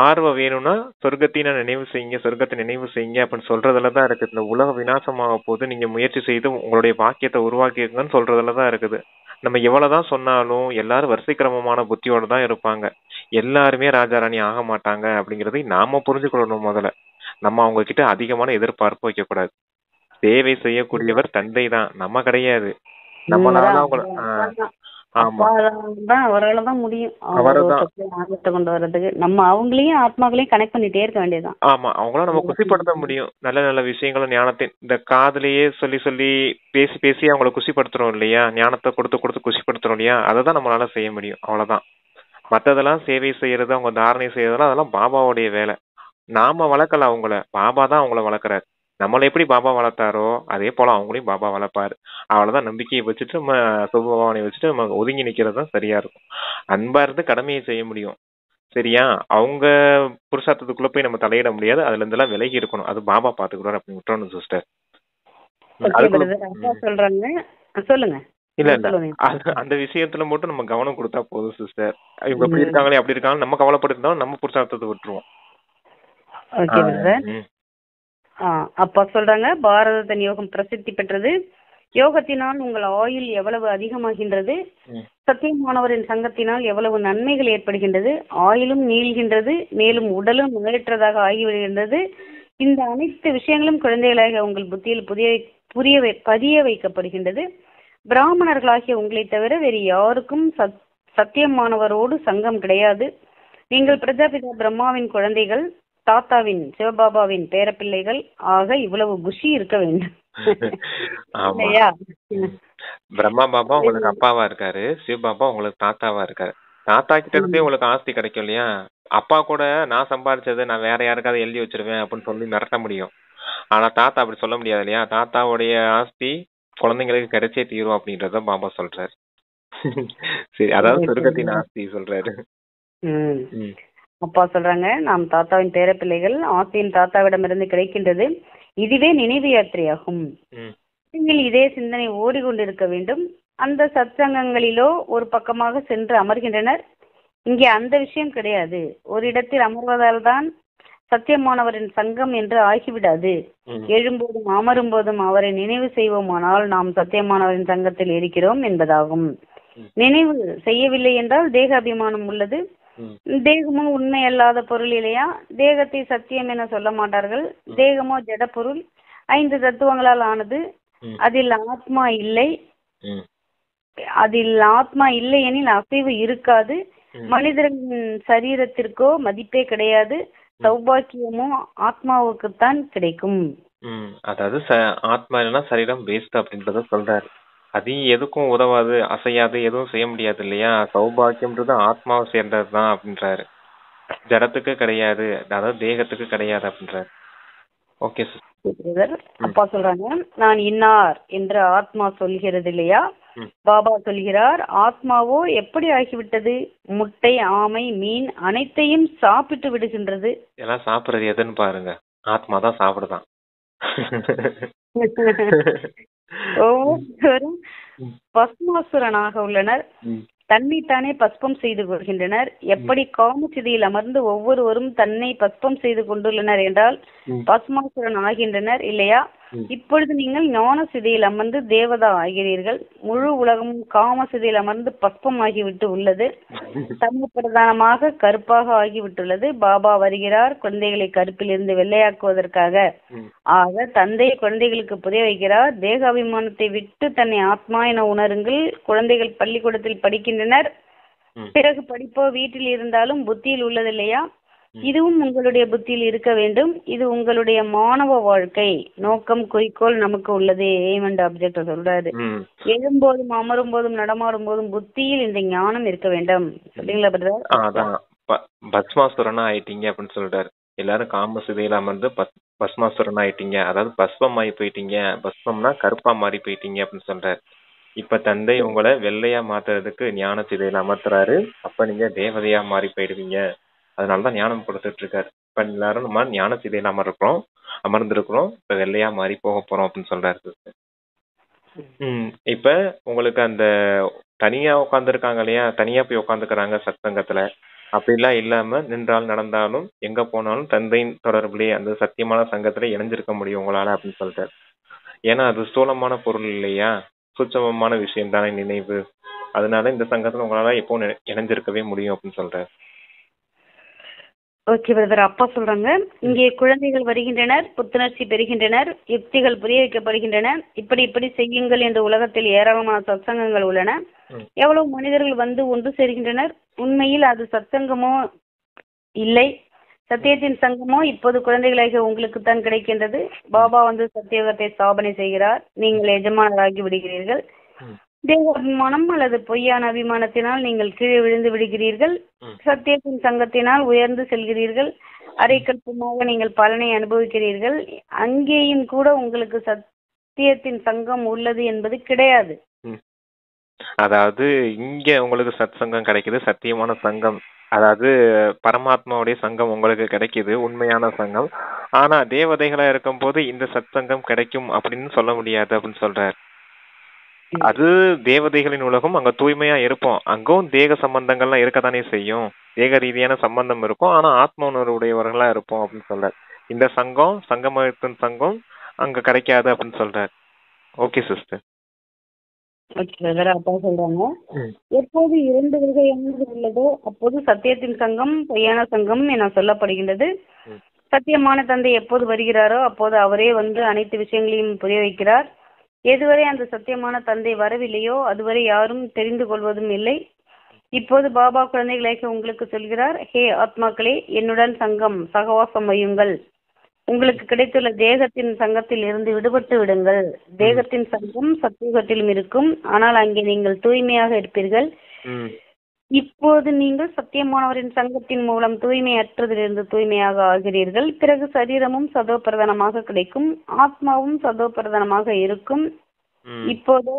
ஆர்வம் வேணும்னா சொர்க்கத்தின நினைவு செய்யுங்க, சொர்க்கத்தை நினைவு செய்யுங்க அப்படின்னு சொல்றதுலதான் இருக்குது. இந்த உலக விநாசமாக போது நீங்க முயற்சி செய்து உங்களுடைய பாக்கியத்தை உருவாக்கிங்கன்னு சொல்றதுலதான் இருக்குது. நம்ம எவ்வளவுதான் சொன்னாலும் எல்லாரும் வரிசை கிரமமான புத்தியோட தான் இருப்பாங்க. எல்லாருமே ராஜாராணி ஆக மாட்டாங்க அப்படிங்கறதை நாம புரிஞ்சுக்கொள்ளணும் முதல்ல. நம்ம அவங்க கிட்ட அதிகமான எதிர்பார்ப்பு வைக்க கூடாது. சேவை செய்யக்கூடியவர் தந்தை தான், நம்ம கிடையாது. நம்மளால அவங்கள ஆமா அவரால் தான் முடியும் ஒரு அவர்தான் வருஷத்துல ஆர்வத்தை கொண்டு வர்றதுக்கு. நம்ம அவங்களையும் ஆத்மாக்களையும் கனெக்ட் பண்ணிட்டே இருக்க வேண்டியதுதான். ஆமா அவங்களால நம்ம குசிப்படுத்த முடியும். நல்ல நல்ல விஷயங்களும் ஞானத்தின் இந்த காதுலயே சொல்லி சொல்லி பேசி பேசி அவங்கள குசிப்படுத்துறோம் இல்லையா, ஞானத்தை கொடுத்து கொடுத்து குசிப்படுத்துறோம் இல்லையா, அதை தான் நம்மளால செய்ய முடியும். அவ்வளவுதான். மத்ததெல்லாம் சேவை செய்யறது, அவங்க தாரணை செய்யறதெல்லாம் அதெல்லாம் பாபாவுடைய வேலை. நாம வளர்க்கல அவங்கள, பாபா தான் அவங்கள வளர்க்குறாரு. நம்மளை எப்படி பாபா வளர்த்தாரோ அதே போல அவங்களையும் பாபா வளர்ப்பாரு. அவ்வளவுதான். நம்பிக்கையை வச்சுட்டு நம்ம சுபபாவனை வச்சுட்டு நம்ம ஒதுங்கி நிக்கிறது தான் சரியா இருக்கும். அன்பா இருந்து கடமையை செய்ய முடியும். சரியா? அவங்க புருஷார்த்தத்துக்குள்ள போய் நம்ம தலையிட முடியாது. அதுல இருந்தெல்லாம் விலகி இருக்கணும். அது பாபா பாத்துக்கிறாரு அப்படின்னு விட்டுறணும் சிஸ்டர். ஓகே பிரதர், அப்பா சொல்றாங்க. சொல்லுங்க. இல்ல இல்ல அந்த விஷயத்துல மட்டும் நம்ம கவனம் கொடுத்தா போதும் சிஸ்டர். இவங்க எப்படி இருக்காங்களே அப்படி இருக்காங்க நம்ம கவலைப்பட்டு நம்ம புருஷார்த்தத்தை விட்டுருவோம். Okay brother. அப்பா சொல்றாங்க, பாரதத்தின் யோகம் பிரசித்தி பெற்றது. யோகத்தினால் உங்கள் ஆயுள் எவ்வளவு அதிகமாகின்றது, சத்தியமானவரின் சங்கத்தினால் எவ்வளவு நன்மைகள் ஏற்படுகின்றது, ஆயுளும் நீள்கின்றது, மேலும் உடலும் முன்னேற்றதாக ஆகிவிடுகின்றது. இந்த அனைத்து விஷயங்களும் குழந்தைகளாக உங்கள் புத்தியில் பதிய வைக்கப்படுகின்றது. பிராமணர்களாகிய உங்களை தவிர வேறு யாருக்கும் சத்தியமானவரோடு சங்கம் கிடையாது. நீங்கள் பிரஜாபிதா பிரம்மாவின் குழந்தைகள், தாத்தாவின் சிவபாபாவின் பேரப்பிள்ளைகள் ஆக இவ்வளவு குஷி இருக்க வேண்டும். பிரம்மா பாபா உங்களுக்கு அப்பாவா இருக்காரு, சிவபாபா உங்களுக்கு தாத்தாவா இருக்காரு. தாத்தா கிட்ட இருந்தே உங்களுக்கு ஆஸ்தி கிடைக்கும் இல்லையா. அப்பா கூட நான் சம்பாதிச்சது நான் வேற யாருக்காவது எழுதி வச்சிருவேன் அப்படின்னு சொல்லி மிரட்ட முடியும். ஆனா தாத்தா அப்படி சொல்ல முடியாது இல்லையா. தாத்தாவுடைய ஆஸ்தி குழந்தைங்களுக்கு கிடைச்சே தீரும் அப்படின்றத பாபா சொல்றாரு. சரி, அதாவது சொர்க்கத்தின் ஆஸ்தி சொல்றாரு. அப்பா சொல்றாங்க, நாம் தாத்தாவின் பேரப்பிள்ளைகள், ஆஸ்தியின் தாத்தாவிடமிருந்து கிடைக்கின்றது. இதுவே நினைவு யாத்திரையாகும். நீங்கள் இதே சிந்தனை ஓடிக்கொண்டிருக்க வேண்டும். அந்த சத்சங்கங்களிலோ ஒரு பக்கமாக சென்று அமர்கின்றனர். இங்கே அந்த விஷயம் கிடையாது. ஒரு இடத்தில் அமர்வதால் தான் சத்தியமானவரின் சங்கம் என்று ஆகிவிடாது. எழும்போதும் அமரும் போதும் அவரை நினைவு செய்வோமானால் நாம் சத்தியமானவரின் சங்கத்தில் இருக்கிறோம் என்பதாகும். நினைவு செய்யவில்லை என்றால் தேக அபிமானம் உள்ளது. தேகமோ உண்மை அல்லாத பொருள் இல்லையா. தேகத்தை சத்தியம் என சொல்ல மாட்டார்கள். தேகமோ ஜட பொருள், 5 தத்துவங்களால் ஆனது. அதில் ஆத்மா இல்லை. எனில் அசைவு இருக்காது. மனிதர்களின் சரீரத்திற்கோ மதிப்பே கிடையாது. சௌபாக்கியமோ ஆத்மாவுக்குத்தான் கிடைக்கும். அதாவது ஆத்மா இல்லைன்னா சரீரம் வேஸ்ட் அப்படின்றத சொல்றாரு. அது எதுக்கும் உதவாது, அசையாது, எதுவும் செய்ய முடியாது இல்லையா. சௌபாக்கியம்ன்றது ஆத்மாவை சேர்ந்ததுதான் அப்படின்றாரு. ஜடத்துக்கு கிடையாது, அதாவது தேகத்துக்கு கிடையாது அப்படின்றாரு. Okay sir. அப்பா சொல்றாங்க, நான் இன்னார் என்று ஆத்மா சொல்கிறது இல்லையா. பாபா சொல்கிறார், ஆத்மாவோ எப்படி ஆகிவிட்டது, முட்டை, ஆமை, மீன் அனைத்தையும் சாப்பிட்டு விடுகின்றது. எல்லாம் சாப்பிடுறது எதுன்னு பாருங்க, ஆத்மா தான் சாப்பிடுதான். ஒவ்வொருவரும் பஸ்மாசுரனாக உள்ளனர். தன்னைத்தானே பஸ்பம் செய்து கொள்கின்றனர். எப்படி காமசிதையில் அமர்ந்து ஒவ்வொருவரும் தன்னை பஸ்பம் செய்து கொண்டுள்ளனர் என்றால் பஸ்மாசுரன் ஆகின்றனர் இல்லையா. இப்பொழுது நீங்கள் ஞான சிதையில் அமர்ந்து தேவதா ஆகிறீர்கள். முழு உலகமும் காம சிதையில் அமர்ந்து பஸ்பம் ஆகிவிட்டு உள்ளது. தன்மை பிரதானமாக கருப்பாக ஆகிவிட்டுள்ளது. பாபா வருகிறார் குழந்தைகளை கருப்பில் இருந்து வெள்ளையாக்குவதற்காக. ஆக தந்தை குழந்தைகளுக்கு புரிய வைக்கிறார். தேக அபிமானத்தை விட்டு தன்னை ஆத்மா என உணருங்கள். குழந்தைகள் பள்ளிக்கூடத்தில் படிக்கின்றனர். பிறகு படிப்போ வீட்டில் இருந்தாலும் புத்தியில் உள்ளதில்லையா. இதுவும் உங்களுடைய புத்தியில் இருக்க வேண்டும். இது உங்களுடைய மாணவ வாழ்க்கை நோக்கம், குறிக்கோள் நமக்கு உள்ளது. எய்ம் அண்ட் ஆப்ஜெக்ட் சொல்றாரு. எழும்போதும் அமரும் போதும் நடமாடும் போதும் புத்தியில் இந்த ஞானம் இருக்க வேண்டும். சொல்றீங்களா பிரதர்? அதான் பஸ்மாசுரனா ஆயிட்டீங்க அப்படின்னு சொல்றாரு. எல்லாரும் காம சிதையில அமர்ந்து பஸ்மாசுரனா ஆயிட்டீங்க, அதாவது பஸ்பம் ஆகி போயிட்டீங்க. பஸ்பம்னா கருப்பா மாறி போயிட்டீங்க அப்படின்னு சொல்றாரு. இப்ப தந்தை உங்களை வெள்ளையா மாத்துறதுக்கு ஞான சிதையில அமர்த்துறாரு. அப்ப நீங்க தேவதையா மாறி போயிடுவீங்க. அதனாலதான் ஞானம் கொடுத்துட்டு இருக்காரு. இப்ப எல்லாரும் நம்ம ஞான சிதையில அமர்ந்திருக்கிறோம். இப்ப வெள்ளையா மாறி போக போறோம் அப்படின்னு சொல்றாரு. இப்ப உங்களுக்கு அந்த தனியா உட்காந்துருக்காங்க இல்லையா, தனியா போய் உட்காந்துக்கிறாங்க சத்சங்கத்துல. அப்படிலாம் இல்லாம நின்றால் நடந்தாலும் எங்க போனாலும் தந்தையின் தொடர்புலேயே அந்த சத்தியமான சங்கத்துல இணைஞ்சிருக்க முடியும் உங்களால அப்படின்னு சொல்லிட்டாரு. ஏன்னா அது ஸ்தூலமான பொருள் இல்லையா, சூட்சமமான விஷயம் தானே நினைவு. அதனால இந்த சங்கத்துல உங்களால எப்போ இணைஞ்சிருக்கவே முடியும் அப்படின்னு சொல்றாரு. Okay brother. அப்பா சொல்றாங்க, இங்கே குழந்தைகள் வருகின்றனர், புத்துணர்ச்சி பெறுகின்றனர், யுக்திகள் புரிய வைக்கப்படுகின்றன. இப்படி இப்படி செய்யுங்கள் என்று உலகத்தில் ஏராளமான சத்சங்கங்கள் உள்ளன. எவ்வளவு மனிதர்கள் வந்து ஒன்று சேர்கின்றனர். உண்மையில் அது சத்சங்கமோ இல்லை, சத்தியத்தின் சங்கமோ இப்போது குழந்தைகளாக உங்களுக்கு தான் கிடைக்கின்றது. பாபா வந்து சத்தியோகத்தை ஸ்தாபனை செய்கிறார். நீங்கள் எஜமானராகி விடுகிறீர்கள். தேவ அபிமானம் அல்லது பொய்யான அபிமானத்தினால் நீங்கள் கீழே விழுந்து விடுகிறீர்கள். சத்தியத்தின் சங்கத்தினால் உயர்ந்து செல்கிறீர்கள். அரைக்கல்பமாக நீங்கள் பலனை அனுபவிக்கிறீர்கள். அங்கேயும் கூட உங்களுக்கு சத்தியத்தின் சங்கம் உள்ளது என்பது கிடையாது. அதாவது இங்க உங்களுக்கு சத் சங்கம் கிடைக்குது, சத்தியமான சங்கம், அதாவது பரமாத்மாவுடைய சங்கம் உங்களுக்கு கிடைக்குது, உண்மையான சங்கம். ஆனா தேவதைகளா இருக்கும் போது இந்த சத் சங்கம் கிடைக்கும் அப்படின்னு சொல்ல முடியாது அப்படின்னு சொல்றாரு. அது தேவதைகளின் உலகம், அங்க தூய்மையா இருப்போம். அங்கும் தேக சம்பந்தங்கள்லாம் இருக்கத்தானே செய்யும், தேக ரீதியான சம்பந்தம் இருக்கும். ஆனா ஆத்ம உணர்வுடையவர்களா இருப்போம் அப்படின்னு சொல்றாரு. இந்த சங்கம், சங்கமத்தின் சங்கம் அங்க கிடைக்காது அப்படின்னு சொல்றாரு. Okay sister. அப்பா சொல்றாங்க, எப்போது 2 வகையானது உள்ளதோ அப்போது சத்தியத்தின் சங்கம், பொய்யான சங்கம் என சொல்லப்படுகின்றது. சத்தியமான தந்தை எப்போது வருகிறாரோ அப்போது அவரே வந்து அனைத்து விஷயங்களையும் புரிய வைக்கிறார். எதுவரை அந்த சத்தியமான தந்தை வரவில்லையோ அதுவரை யாரும் தெரிந்து கொள்வதும் இல்லை. இப்போது பாபா குழந்தைகளாக உங்களுக்கு சொல்கிறார், ஹே ஆத்மாக்களே, என்னுடன் சங்கம் சகவாசம் வையுங்கள். உங்களுக்கு கிடைத்துள்ள தேகத்தின் சங்கத்தில் இருந்து விடுபட்டு விடுங்கள். தேகத்தின் சங்கம் சத்தியுகத்திலும் இருக்கும், ஆனால் அங்கே நீங்கள் தூய்மையாக இருப்பீர்கள். இப்போது நீங்கள் சத்தியமானவரின் சங்கத்தின் மூலம் தூய்மையற்றதிலிருந்து தூய்மையாக ஆகிறீர்கள். பிறகு சரீரமும் சதோ பிரதானமாக கிடைக்கும், ஆத்மாவும் சதோ பிரதானமாக இருக்கும். இப்போதோ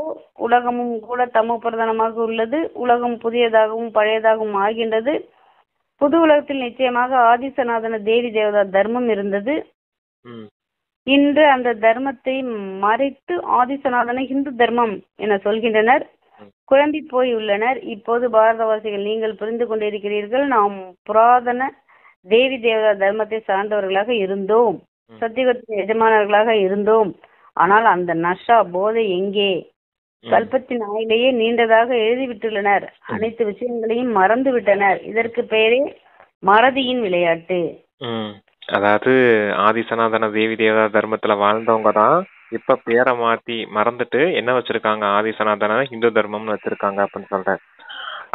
உலகமும் கூட தமோ பிரதானமாக உள்ளது. உலகம் புதியதாகவும் பழையதாகவும் ஆகின்றது. புது உலகத்தில் நிச்சயமாக ஆதிசநாதன தேவி தேவதா தர்மம் இருந்தது. இன்று அந்த தர்மத்தை மறைத்து ஆதிசநாதன இந்து தர்மம் என சொல்கின்றனர். குழம்பி போய் உள்ளனர். இப்போது பாரதவாசிகள் நீங்கள் புரிந்து கொண்டிருக்கிறீர்கள், நாம் புராதன தேவி தேவதா தர்மத்தை சார்ந்தவர்களாக இருந்தோம், சத்தியுகத்தின் எஜமானர்களாக இருந்தோம். ஆனால் அந்த நஷா போதை எங்கே? கல்பத்தின் ஆயிலேயே நீண்டதாக எழுதிவிட்டுள்ளனர். அனைத்து விஷயங்களையும் மறந்து விட்டனர். இதற்கு பெயரே மறதியின் விளையாட்டு. அதாவது ஆதிசநாதன தேவி தேவதா தர்மத்துல வாழ்ந்தவங்க தான் இப்ப பேரை மாத்தி மறந்துட்டு என்ன வச்சிருக்காங்க, ஆதிசநாதன இந்து தர்மம்னு வச்சிருக்காங்க அப்படின்னு சொல்றாரு.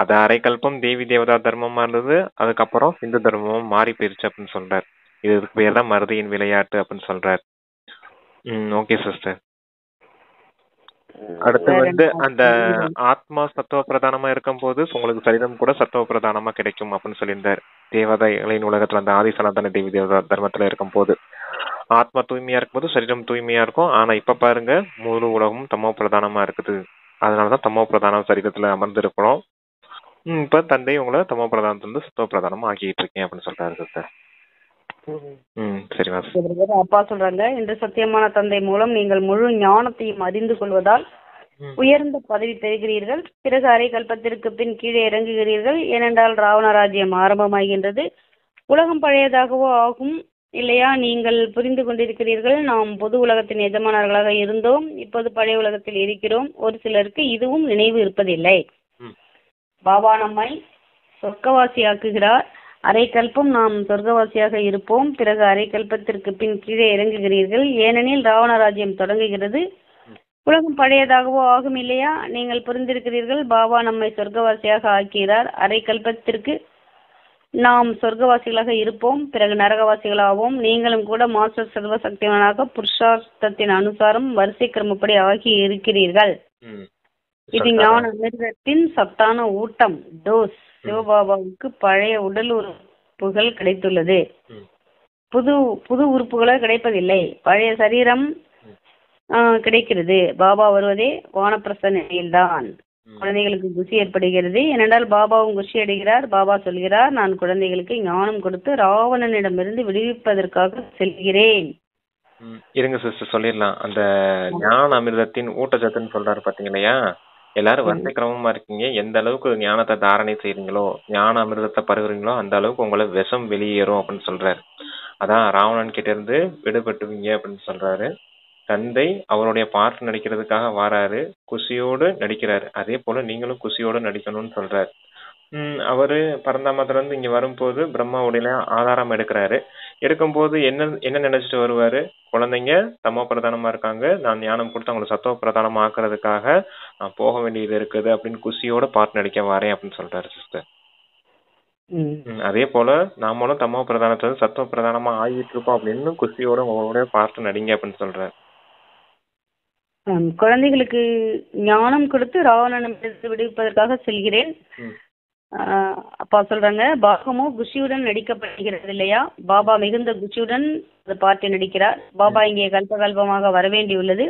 அது அரைக்கல்பம் தேவி தேவதா தர்மமா இருந்தது, அதுக்கப்புறம் இந்து தர்மமும் மாறி போயிருச்சு அப்படின்னு சொல்றாரு. இதுக்கு பேர் தான் மறதியின் விளையாட்டு அப்படின்னு சொல்றாரு. Okay sister. அடுத்து வந்து அந்த ஆத்மா சத்துவ பிரதானமா இருக்கும் போது உங்களுக்கு சரீரம் கூட சத்துவ பிரதானமா கிடைக்கும் அப்படின்னு சொல்லியிருந்தார். தேவதைகளின் உலகத்துல அந்த ஆதிசநாதன தேவி தேவதா தர்மத்துல இருக்கும் போது ஆத்மா தூய்மையா இருக்கும்போது சரீரம் தூய்மையா இருக்கும். ஆனா இப்ப பாருங்க முழு உலகமும் தமோ பிரதானமா இருக்குது. அதனாலதான் தமோ பிரதான சரீரத்துல அமர்ந்து இருக்கிறோம். இப்ப தந்தை உங்களை தமோ பிரதானத்துல சத்துவ பிரதானமா ஆக்கிட்டு இருக்கேன் அப்படின்னு சொல்றாரு சார். அப்பா சொல்றாங்க, இன்று சத்தியமான தந்தை மூலம் நீங்கள் முழு ஞானத்தையும் அறிந்து கொள்வதால் உயர்ந்த பதவி பெறுகிறீர்கள். பிறகு அரை கல்பத்திற்கு பின் கீழே இறங்குகிறீர்கள். ஏனென்றால் ராவண ராஜ்யம் ஆரம்பமாகின்றது. உலகம் பழையதாகவோ ஆகும் இல்லையா? நீங்கள் புரிந்து கொண்டிருக்கிறீர்கள், நாம் பொது உலகத்தின் எஜமானர்களாக இருந்தோம், இப்போது பழைய உலகத்தில் இருக்கிறோம். ஒரு சிலருக்கு இதுவும் நினைவு இருப்பதில்லை. பாபா நம்மை சொர்க்கவாசியாக்குகிறார். அரை கல்பம் நாம் சொர்க்கவாசியாக இருப்போம். பிறகு அரை கல்பத்திற்கு பின் கீழே இறங்குகிறீர்கள். ஏனெனில் ராவண ராஜ்யம் தொடங்குகிறது. உலகம் பழையதாகவோ ஆகும் இல்லையா? நீங்கள் புரிந்திருக்கிறீர்கள், பாபா நம்மை சொர்க்கவாசியாக ஆக்கிறார். அரை கல்பத்திற்கு நாம் சொர்க்கவாசிகளாக இருப்போம், பிறகு நரகவாசிகளாகவும். நீங்களும் கூட மாஸ்டர் சர்வ சக்திவனாக புருஷார்த்தத்தின் அனுசாரம் வரிசை கிரமப்படி ஆகி இருக்கிறீர்கள். இது ஞான அமிர்தத்தின் சத்தான ஊட்டம், டோஸ். சிவபாபாவுக்கு பழைய உடல் உறுப்புகள் கிடைத்துள்ளது, புது உறுப்புகளோ கிடைப்பதில்லை. பழைய சரீரம் கிடைக்கிறது. பாபா வருவதே வானப்பிரஸ்த நிலையில்தான். குழந்தைகளுக்கு குஷி ஏற்படுகிறது. ஏனென்றால் பாபாவும் குஷி அடைகிறார். பாபா சொல்கிறார், நான் குழந்தைகளுக்கு ஞானம் கொடுத்து ராவணனிடமிருந்து விடுவிப்பதற்காக செல்கிறேன். இருங்க சிஸ்டர் சொல்லிடலாம். அந்த ஞான அமிர்தத்தின் ஊட்டச்சத்துன்னு சொல்றாரு பாத்தீங்களா? எல்லாரும் வரிசை கிரமமா இருக்கீங்க. எந்த அளவுக்கு ஞானத்தை தாரணை செய்றீங்களோ, ஞான அமிர்தத்தை பருகுறீங்களோ அந்த அளவுக்கு உங்களை விஷம் வெளியேறும் அப்படின்னு சொல்றாரு. அதான் ராவணன் கிட்ட இருந்து விடுபட்டுவீங்க அப்படின்னு சொல்றாரு. தந்தை அவருடைய பார்ட் நடிக்கிறதுக்காக வாராரு, குஷியோடு நடிக்கிறாரு. அதே போல நீங்களும் குஷியோடு நடிக்கணும்னு சொல்றாரு. அவரு பரந்தாமத்துல இருந்து இங்க வரும்போது பிரம்மாவுடைய ஆதாரம் எடுக்கிறாரு. எடுக்கும்போது என்ன என்ன நினைச்சிட்டு வருவாரு? குழந்தைங்க தமோ பிரதானமா இருக்காங்க, நான் ஞானம் கொடுத்து அவங்களை சத்துவ பிரதானமா ஆக்குறதுக்காக நான் போக வேண்டியது இருக்குது அப்படின்னு குஷியோட பாட்டு நடிக்க வரேன் அப்படின்னு சொல்றாரு சிஸ்டர். அதே போல நாமளும் தமோ பிரதானத்துல இருந்து சத்துவ பிரதானமா ஆகிட்டு இருக்கோம் அப்படின்னு குஷியோட உங்களோட பாட்டு நடிங்க அப்படின்னு சொல்றாரு. குழந்தைகளுக்கு ஞானம் கொடுத்து ராவணனிடமிருந்து விடுவிப்பதற்காக செல்கிறேன். அப்பா சொல்றாங்க, பாகமோ குஷியுடன் நடிக்கப்படுகிறது இல்லையா? பாபா மிகுந்த குஷியுடன் பாட்டு நடிக்கிறார். பாபா இங்கே கல்பகல்பமாக வரவேண்டியுள்ளது.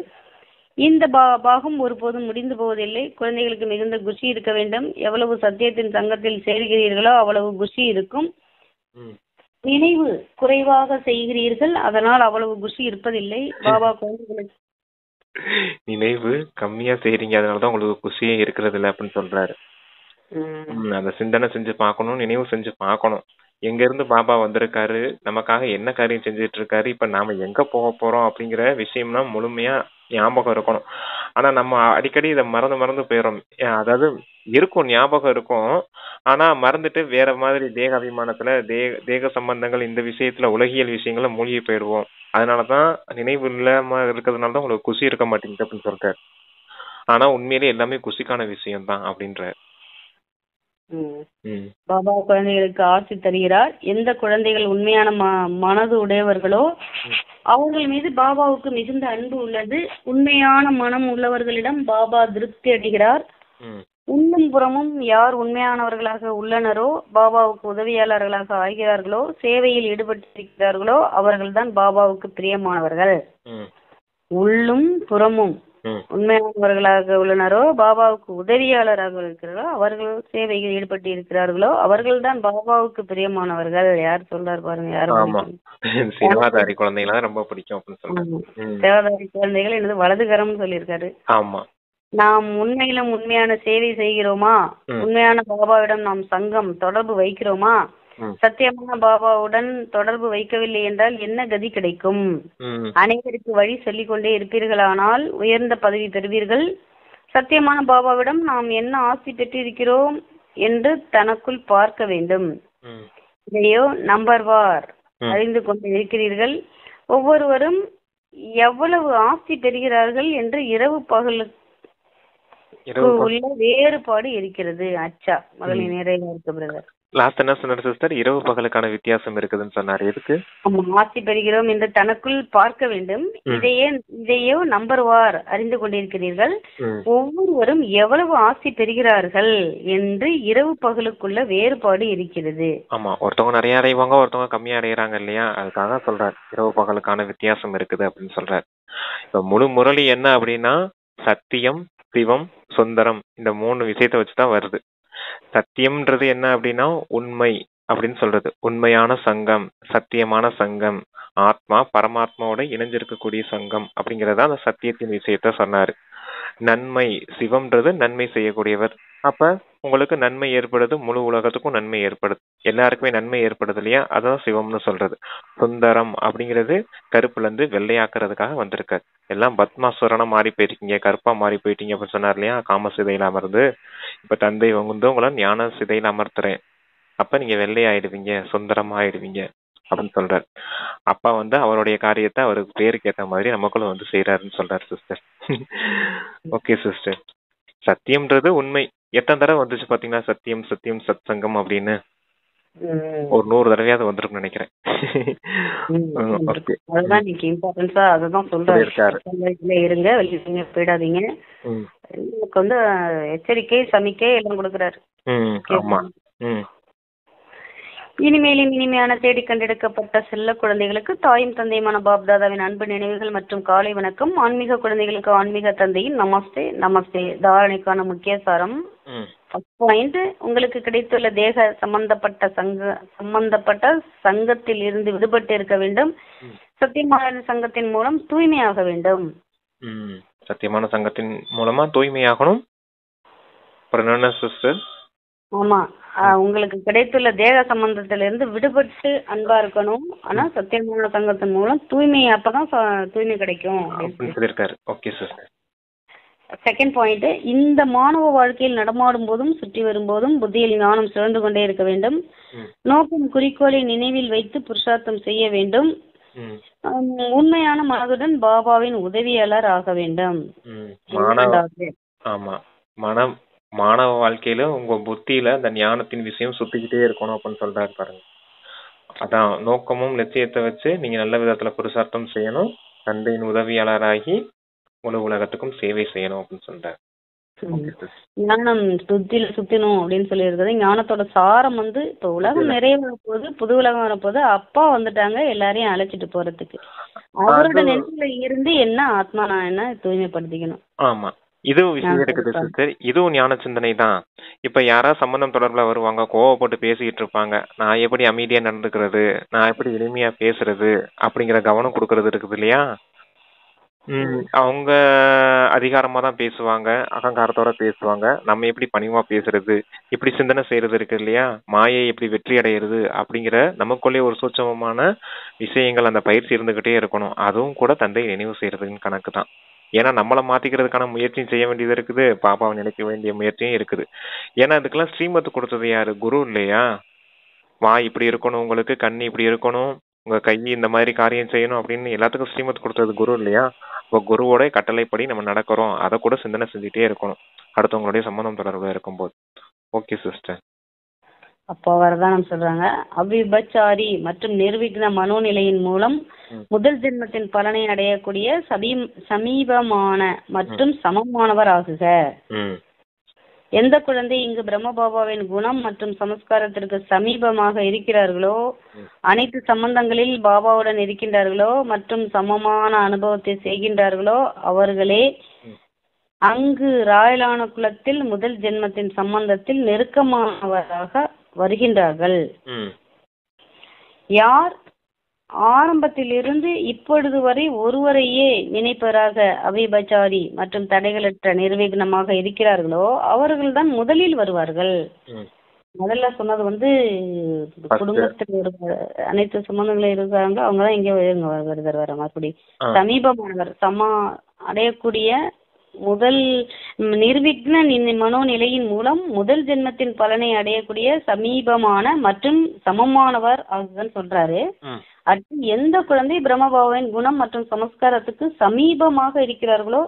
இந்த பாகம் ஒருபோதும் முடிந்து போவதில்லை. குழந்தைகளுக்கு மிகுந்த குஷி இருக்க வேண்டும். எவ்வளவு சத்தியத்தின் சங்கத்தில் சேர்கிறீர்களோ அவ்வளவு குஷி இருக்கும். நினைவு குறைவாக செய்கிறீர்கள், அதனால் அவ்வளவு குஷி இருப்பதில்லை. பாபா குழந்தைகளுக்கு நினைவு கம்மியா செய்றீங்க, அதனாலதான் உங்களுக்கு குஷியே இருக்கிறது இல்லை அப்படின்னு சொல்றாரு. அந்த சிந்தனை செஞ்சு பார்க்கணும், நினைவு செஞ்சு பார்க்கணும். எங்க இருந்து பாபா வந்திருக்காரு, நமக்காக என்ன காரியம் செஞ்சுட்டு இருக்காரு, இப்ப நாம எங்க போக போறோம் அப்படிங்கிற விஷயம்னா முழுமையா ஞாபகம் இருக்கணும். ஆனா நம்ம அடிக்கடி இதை மறந்து போயிடும். அதாவது இருக்கும், ஞாபகம் இருக்கும், ஆனா மறந்துட்டு வேற மாதிரி தேக அபிமானத்துல தேக சம்பந்தங்கள் இந்த விஷயத்துல உலகியல் விஷயங்கள மூழ்கி போயிடுவோம். அதனாலதான் நினைவு இல்லாம இருக்கிறதுனாலதான் உங்களுக்கு குஷி இருக்க மாட்டேங்குது அப்படின்னு சொல்றாரு. ஆனா உண்மையிலே எல்லாமே குஷிக்கான விஷயம் தான் அப்படின்ற. பாபா குழந்தைகளுக்கு ஆசி தருகிறார். எந்த குழந்தைகள் உண்மையான மனது உடையவர்களோ அவர்கள் மீது பாபாவுக்கு மிகுந்த அன்பு உள்ளது. உண்மையான மனம் உள்ளவர்களிடம் பாபா திருப்தி அடைகிறார். உள்ளும் புறமும் யார் உண்மையானவர்களாக உள்ளனரோ, பாபாவுக்கு உதவியாளர்களாக ஆகிறார்களோ, சேவையில் ஈடுபட்டிருக்கிறார்களோ அவர்கள்தான் பாபாவுக்கு பிரியமானவர்கள். உள்ளும் புறமும் உண்மையானவர்களாக உள்ளனரோ, பாபாவுக்கு உதவியாளராக இருக்கிறார்களோ, அவர்கள் சேவையில் ஈடுபட்டு இருக்கிறார்களோ அவர்கள் தான் பாபாவுக்கு பிரியமானவர்கள். யார் சொல்றாரு பாருங்க. யாரும் சேவாதாரி குழந்தைகளா ரொம்ப பிடிக்கும் அப்படின்னு சொல்றாங்க. சேவாதாரி குழந்தைகள் எனது வலதுகரம்னு சொல்லியிருக்காரு. ஆமா, நாம் உண்மையிலும் உண்மையான சேவை செய்கிறோமா? உண்மையான பாபாவிடம் நாம் சங்கம் தொடர்பு வைக்கிறோமா? சத்தியமான பாபாவுடன் தொடர்பு வைக்கவில்லை என்றால் என்ன கதி கிடைக்கும்? அனைவருக்கு வழி சொல்லிக் கொண்டே இருப்பீர்களானால் உயர்ந்த பதவி பெறுவீர்கள். சத்தியமான பாபாவிடம் நாம் என்ன ஆசி பெற்றிருக்கிறோம் என்று தனக்குள் பார்க்க வேண்டும். இதையோ நம்பர்வார் அறிந்து கொண்டு இருக்கிறீர்கள். ஒவ்வொருவரும் எவ்வளவு ஆசி பெறுகிறார்கள் என்று இரவு பகலுக்கு உள்ள வேறுபாடு இருக்கிறது. அச்சா மகளிர் நிறைய இருக்கு பிரதர். லாஸ்ட் என்ன சொன்னார் சிஸ்டர்? இரவு பகலுக்கான வித்தியாசம் இருக்குதுன்னு சொன்னார். எதுக்கு? ஆசி பெறுகிறோம் என்று தனக்குள் பார்க்க வேண்டும். இதையோ நம்பர்வார் அறிந்து கொண்டிருக்கிறீர்கள். ஒவ்வொருவரும் எவ்வளவு ஆசி பெறுகிறார்கள் என்று இரவு பகலுக்குள்ள வேறுபாடு இருக்கிறது. ஆமா, ஒருத்தவங்க நிறைய அடைவாங்க, ஒருத்தவங்க கம்மியா அடைகிறாங்க இல்லையா? அதுக்காக சொல்றாரு இரவு பகலுக்கான வித்தியாசம் இருக்குது அப்படின்னு சொல்றாரு. இப்ப முழு முரளி என்ன அப்படின்னா சத்தியம், சிவம், சுந்தரம் இந்த 3 விஷயத்த வச்சுதான் வருது. சத்தியம்ன்றது என்ன அப்படின்னா உண்மை அப்படின்னு சொல்றது. உண்மையான சங்கம், சத்தியமான சங்கம், ஆத்மா பரமாத்மாவோட இணைஞ்சிருக்கக்கூடிய சங்கம் அப்படிங்கறத அந்த சத்தியத்தின் விஷயத்த சொன்னாரு. நன்மை, சிவம்ன்றது நன்மை செய்யக்கூடியவர். அப்ப உங்களுக்கு நன்மை ஏற்படுது, முழு உலகத்துக்கும் நன்மை ஏற்படுது, எல்லாருக்குமே நன்மை ஏற்படுது இல்லையா? அதான் சிவம்னு சொல்றது. சுந்தரம் அப்படிங்கிறது கருப்புல இருந்து வெள்ளையாக்குறதுக்காக வந்திருக்காரு. எல்லாம் பத்மாசுரனா மாறி போயிருக்கீங்க, கருப்பா மாறி போயிட்டீங்க அப்படின்னு சொன்னார் இல்லையா? காம சிதையில அமர்ந்து இப்ப தந்தை வந்து உங்களை ஞான சிதையில அமர்த்துறேன், அப்ப நீங்க வெள்ளையாயிடுவீங்க, சுந்தரம் ஆயிடுவீங்க அப்படின்னு சொல்றாரு. அப்பா வந்து அவருடைய காரியத்தை அவருக்கு பேருக்கு ஏற்ற மாதிரி நமக்குள்ள வந்து செய்யறாருன்னு சொல்றாரு சிஸ்டர். ஓகே சிஸ்டர், சத்தியம்ன்றது உண்மை. எத்தனை தடவை வந்துச்சு பாத்தீங்கன்னா சத்தியம் சத்தியம் சத் சங்கம் அப்படின்னு? ஒரு 100 தடவையாவது வந்திருக்கும்னு நினைக்கிறேன். இருங்க, வெளியே போயிடாதீங்க. வந்து எச்சரிக்கை சமிக்கை எல்லாம் கொடுக்கிறாரு. ஆமா. இனிமேலும் இனிமையான தேடி கண்டெடுக்கப்பட்ட செல்ல குழந்தைகளுக்கு தாயும் தந்தையுமான பாப்தாதாவின் அன்பு நினைவுகள் மற்றும் காலை வணக்கம். ஆன்மீக குழந்தைகளுக்கு ஆன்மீக தந்தையின் நமஸ்தே. நமஸ்தே. தாரணைக்கான முக்கிய சாரம். பாயிண்ட், உங்களுக்கு கிடைத்துள்ள தேக சம்பந்தப்பட்ட சங்கத்தில் இருந்து விடுபட்டு இருக்க வேண்டும். சத்தியமான சங்கத்தின் மூலம் தூய்மையாக வேண்டும். சத்தியமான சங்கத்தின் மூலமா தூய்மையாகணும். அப்புறம் என்ன சிஸ்டர்? ஆமா. உங்களுக்கு கிடைத்துள்ள தேக சம்பந்தத்திலிருந்து விடுபட்டு அன்பா இருக்கணும். ஆனா சத்தியமான சங்கத்தின் மூலம் தூய்மை, அப்பதான் தூய்மை கிடைக்கும் அப்படின்னு சொல்லியிருக்காரு. Okay sister. செகண்ட் பாயிண்ட், இந்த மாணவ வாழ்க்கையில் நடமாடும் போதும் சுற்றி வரும்போதும் புத்தியில் ஞானம் சுழன்று கொண்டே இருக்க வேண்டும். நோக்கும் குறிக்கோளை நினைவில் வைத்து புருஷார்த்தம் செய்ய வேண்டும். உண்மையான மனதுடன் பாபாவின் உதவியாளர் ஆக வேண்டும். ஆமா, மாணவ வாழ்க்கையில உங்க புத்தியில அந்த ஞானத்தின் விஷயம் சுத்திக்கிட்டே இருக்கணும் அப்படின்னு சொல்றாரு பாருங்க. அதான் நோக்கமும் லட்சியத்தை வச்சு நீங்க நல்ல விதத்துல புருஷார்த்தம் செய்யணும், தந்தையின் உதவியாளராகி முழு உலகத்துக்கும் சேவை செய்யணும் அப்படின்னு சொல்றாரு. ஞானம் புத்தியில சுத்தினும் அப்படின்னு சொல்லி இருக்குது. ஞானத்தோட சாரம் வந்து இப்ப உலகம் நிறைய வரப்போகுது, புது உலகம் வரப்போகுது, அப்பா வந்துட்டாங்க எல்லாரையும் அழைச்சிட்டு போறதுக்கு. அவரோட நினைவுல இருந்து என்ன ஆத்மா நான் என்ன தூய்மைப்படுத்திக்கணும். ஆமா, இதுவும் விஷயம் இருக்குது சிஸ்டர். இதுவும் ஞான சிந்தனை தான். இப்ப யாராவது சம்பந்தம் தொடர்புல வருவாங்க, கோவப்பட்டு பேசிக்கிட்டு இருப்பாங்க. நான் எப்படி அமைதியா நடந்துக்கிறது, நான் எப்படி எளிமையா பேசுறது அப்படிங்கிற கவனம் கொடுக்கறது இருக்குது இல்லையா. அவங்க அதிகாரமா தான் பேசுவாங்க, அகங்காரத்தோட பேசுவாங்க. நம்ம எப்படி பணிவா பேசுறது, இப்படி சிந்தனை செய்யறது இருக்கு இல்லையா. மாயை எப்படி வெற்றி அடையிறது அப்படிங்கிற நமக்குள்ளே ஒரு சூட்சமமான விஷயங்கள் அந்த பயிற்சி இருந்துகிட்டே இருக்கணும். அதுவும் கூட தந்தை நினைவு செய்யறதுன்னு கணக்கு தான். ஏன்னா நம்மளை மாத்திக்கிறதுக்கான முயற்சியும் செய்ய வேண்டியது இருக்குது, பாப்பாவை நினைக்க வேண்டிய முயற்சியும் இருக்குது. ஏன்னா அதுக்கெல்லாம் ஸ்ரீமத் கொடுத்தது யாரு? குரு இல்லையா. வாய் இப்படி இருக்கணும், உங்களுக்கு கண் இப்படி இருக்கணும், உங்க கை இந்த மாதிரி காரியம் செய்யணும் அப்படின்னு எல்லாத்துக்கும் ஸ்ரீமத் கொடுத்தது குரு இல்லையா. இப்போ குருவோட கட்டளைப்படி நம்ம நடக்கிறோம், அதை கூட சிந்தனை செஞ்சுட்டே இருக்கணும் அடுத்தவங்களுடைய சம்பந்தம் தொடர்புல இருக்கும்போது. Okay sister. அப்போ வரதான் சொல்றாங்க, அவிபச்சாரி மற்றும் நிர்விக்ன மனோநிலையின் மூலம் முதல் ஜென்மத்தின் பலனை அடையக்கூடிய சமீபமான மற்றும் சமமானவர் ஆகுக. எந்த குழந்தை இங்கு பிரம்மபாபாவின் குணம் மற்றும் சமஸ்காரத்திற்கு சமீபமாக இருக்கிறார்களோ, அனைத்து சம்பந்தங்களில் பாபாவுடன் இருக்கின்றார்களோ மற்றும் சமமான அனுபவத்தை செய்கின்றார்களோ அவர்களே அங்கு ராயலான குலத்தில் முதல் ஜென்மத்தின் சம்பந்தத்தில் நெருக்கமானவராக வருகின்றார்கள். யார் ஆரம்பத்திலிருந்து இப்பொழுது வரை ஒருவரையே நினைப்பவராக அவிபச்சாரி மற்றும் தடைகளற்ற நிர்விக்னமாக இருக்கிறார்களோ அவர்கள்தான் முதலில் வருவார்கள். முதல்ல சொன்னது வந்து குடும்பத்தில் அனைத்து சம்பந்தங்களும் இருக்காங்க, அவங்கதான் இங்க வருதர் வர மறுபடி சமீபமானவர் அடையக்கூடிய முதல் நிர்விக்ன மனோநிலையின் மூலம் முதல் ஜென்மத்தின் பலனை அடையக்கூடிய சமீபமான மற்றும் சமமானவர் ஆகுதுன்னு சொல்றாரு. அடுத்து எந்த குழந்தை பிரம்மபாபாவின் குணம் மற்றும் சமஸ்காரத்துக்கு சமீபமாக இருக்கிறார்களோ,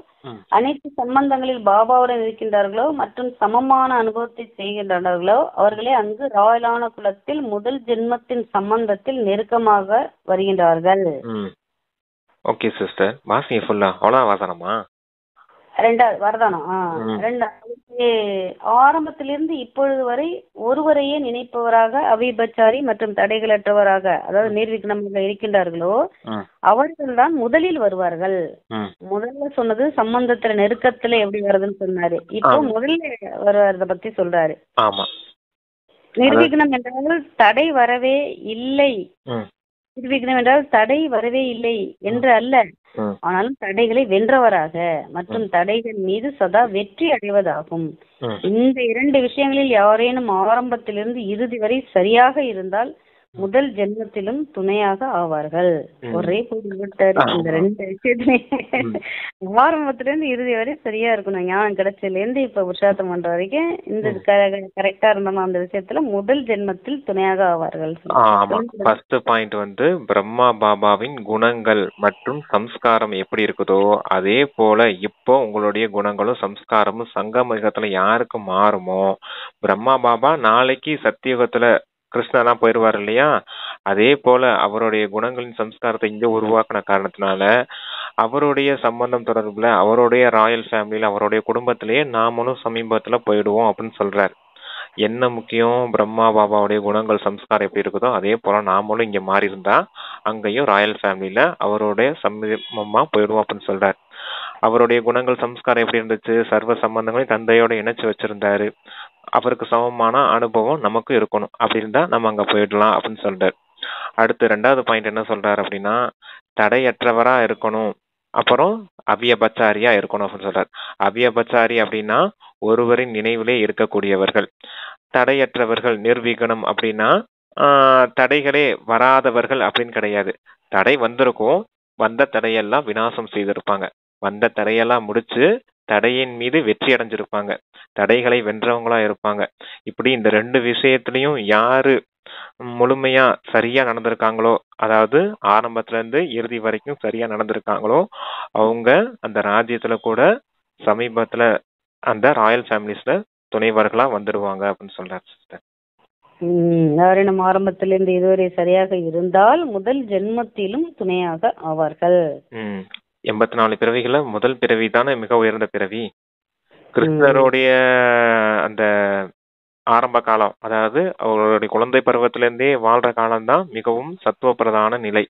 அனைத்து சம்பந்தங்களில் பாபாவுடன் இருக்கின்றார்களோ மற்றும் சமமான அனுபவத்தை செய்கின்றார்களோ அவர்களே அங்கு ராயலான குலத்தில் முதல் ஜென்மத்தின் சம்பந்தத்தில் நெருக்கமாக வருகின்றார்கள். ஓகே சிஸ்டர், வாசிங்க ஃபுல்லா. அவ்வளவு வாசனமா? ரெண்டாவது வரதானம். ரெண்டாவது ஆரம்பத்திலிருந்து இப்பொழுது வரை ஒருவரையே நினைப்பவராக அவிபச்சாரி மற்றும் தடைகளற்றவராக, அதாவது நிர்விக்னமாக இருக்கின்றார்களோ அவர்கள் தான் முதலில் வருவார்கள். முதல்ல சொன்னது சம்பந்தத்துல நெருக்கத்துல எப்படி வருதுன்னு சொன்னாரு. இப்போ முதல்ல வருவத பத்தி சொல்றாரு. நிர்விக்னம் என்றால் தடை வரவே இல்லை, நிர்விக்னம் என்றால் தடை வரவே இல்லை என்று அல்ல, ஆனாலும் தடைகளை வென்றவராக மற்றும் தடைகள் மீது சதா வெற்றி அடைவதாகும். இந்த இரண்டு விஷயங்களில் யாரேனும் ஆரம்பத்திலிருந்து இறுதி வரை சரியாக இருந்தால் முதல் ஜென்மத்திலும் துணையாக ஆவார்கள். ஒரே போட்டாரு இந்த ரெண்டு விஷயத்துலயே. ஆரம்பத்திலிருந்து இறுதி வரை சரியா இருக்கணும். ஞானம் கிடைச்சதுல இருந்து இப்ப புருஷார்த்தம் பண்ற வரைக்கும் இந்த கரெக்டா இருந்தோம் அந்த விஷயத்துல முதல் ஜென்மத்தில் துணையாக ஆவார்கள். ஃபர்ஸ்ட் பாயிண்ட் வந்து பிரம்மா பாபாவின் குணங்கள் மற்றும் சம்ஸ்காரம் எப்படி இருக்குதோ அதே போல இப்போ உங்களுடைய குணங்களும் சம்ஸ்காரமும் சங்கமயுகத்துல யாருக்கு மாறுமோ, பிரம்மா பாபா நாளைக்கு சத்தியுகத்துல கிருஷ்ணனா போயிடுவார் இல்லையா, அதே போல அவருடைய குணங்களின் சம்ஸ்காரத்தை இங்க உருவாக்கின காரணத்தினால அவருடைய சம்பந்தம் தொடர்புல அவருடைய ராயல் ஃபேமிலியில அவருடைய குடும்பத்திலேயே நாமளும் சமீபத்துல போயிடுவோம் அப்படின்னு சொல்றாரு. என்ன முக்கியம்? பிரம்மா பாபாவுடைய குணங்கள் சம்ஸ்காரம் எப்படி இருக்குதோ அதே போல நாமளும் இங்க மாறி இருந்தா அங்கேயும் ராயல் ஃபேமிலியில அவருடைய சமீபமா போயிடுவோம் அப்படின்னு சொல்றாரு. அவருடைய குணங்கள் சம்ஸ்காரம் எப்படி இருந்துச்சு? சர்வ சம்பந்தங்களையும் தந்தையோட இணைச்சு வச்சிருந்தாரு. அவருக்கு சமமான அனுபவம் நமக்கு இருக்கணும், அப்படி இருந்தா நம்ம அங்க போயிடலாம் அப்படின்னு சொல்றாரு. அடுத்து ரெண்டாவது பாயிண்ட் என்ன சொல்றாரு அப்படின்னா, தடையற்றவரா இருக்கணும், அப்புறம் அவியபச்சாரியா இருக்கணும் அப்படின்னு சொல்றாரு. அவியபச்சாரி அப்படின்னா ஒருவரின் நினைவிலே இருக்கக்கூடியவர்கள். தடையற்றவர்கள் நிர்விகனம் அப்படின்னா தடைகளே வராதவர்கள் அப்படின்னு கிடையாது. தடை வந்திருக்கும், வந்த தடையெல்லாம் விநாசம் செய்திருப்பாங்க. வந்த தடையெல்லாம் முடிச்சு தடையின் மீது வெற்றி அடைஞ்சிருப்பாங்க. தடைகளை வென்றவங்களா இருப்பாங்க. இப்படி இந்த 2 விஷயத்திலையும் யாரு முழுமையா சரியா நடந்திருக்காங்களோ, அதாவது ஆரம்பத்துல இருந்து இறுதி வரைக்கும் சரியா நடந்திருக்காங்களோ, அவங்க அந்த ராஜ்யத்துல கூட சமீபத்துல அந்த ராயல் ஃபேமிலிஸ்ல துணைவர்களா வந்துடுவாங்க அப்படின்னு சொல்றாரு சிஸ்டர். யாரேனும் ஆரம்பத்திலிருந்து இதுவரை சரியாக இருந்தால் முதல் ஜென்மத்திலும் துணையாக ஆவார்கள். 84 பிறவிகள முதல் பிறவி தானே மிக உயர்ந்த பிறவி. கிருஷ்ணருடைய அந்த ஆரம்ப காலம், அதாவது அவருடைய குழந்தை பருவத்திலிருந்தே வாழ்ற காலம்தான் மிகவும் சத்துவ பிரதான நிலை.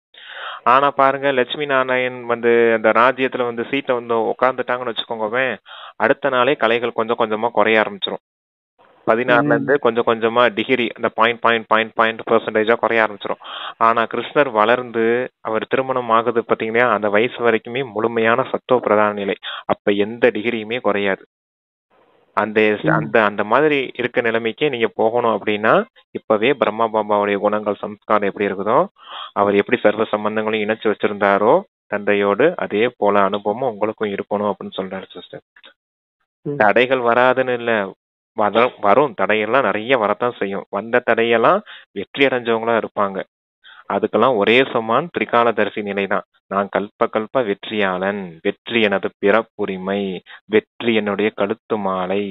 ஆனா பாருங்க, லட்சுமி நாராயண் வந்து அந்த ராஜ்யத்துல வந்து சீட்டை வந்து உட்கார்ந்துட்டாங்கன்னு வச்சுக்கோங்க, அடுத்த நாளே கலைகள் கொஞ்சம் கொஞ்சமா குறைய ஆரம்பிச்சிடும். 16ல இருந்து கொஞ்சம் கொஞ்சமா டிகிரி அந்த பாயிண்ட் பெர்சன்டேஜா குறைய ஆரம்பிச்சிடும். ஆனா கிருஷ்ணர் வளர்ந்து அவர் திருமணம் ஆகுது பாத்தீங்கன்னா, அந்த வயசு வரைக்குமே முழுமையான சத்துவ பிரதான நிலை. அப்ப எந்த டிகிரியுமே குறையாது. அந்த அந்த அந்த மாதிரி இருக்க நிலைமைக்கே நீங்க போகணும் அப்படின்னா, இப்பவே பிரம்மா பாபாவுடைய குணங்கள் சம்ஸ்காரம் எப்படி இருக்குதோ, அவர் எப்படி சர்வ சம்பந்தங்களையும் இணைச்சு வச்சிருந்தாரோ தந்தையோடு, அதே போல அனுபவமும் உங்களுக்கும் இருக்கணும் அப்படின்னு சொல்றாரு சிஸ்டர். தடைகள் வராதுன்னு இல்ல, வரும். தடையெல்லாம் நிறைய வரத்தான் செய்யும். வந்த தடையெல்லாம் வெற்றி அடைஞ்சவங்களா இருப்பாங்க. அதுக்கெல்லாம் ஒரே சமான் திரிகாலதரிசி நிலைதான். நான் கல்ப வெற்றியாளன், வெற்றி எனது பிறப்புரிமை, வெற்றி என்னுடைய கழுத்து மாலை,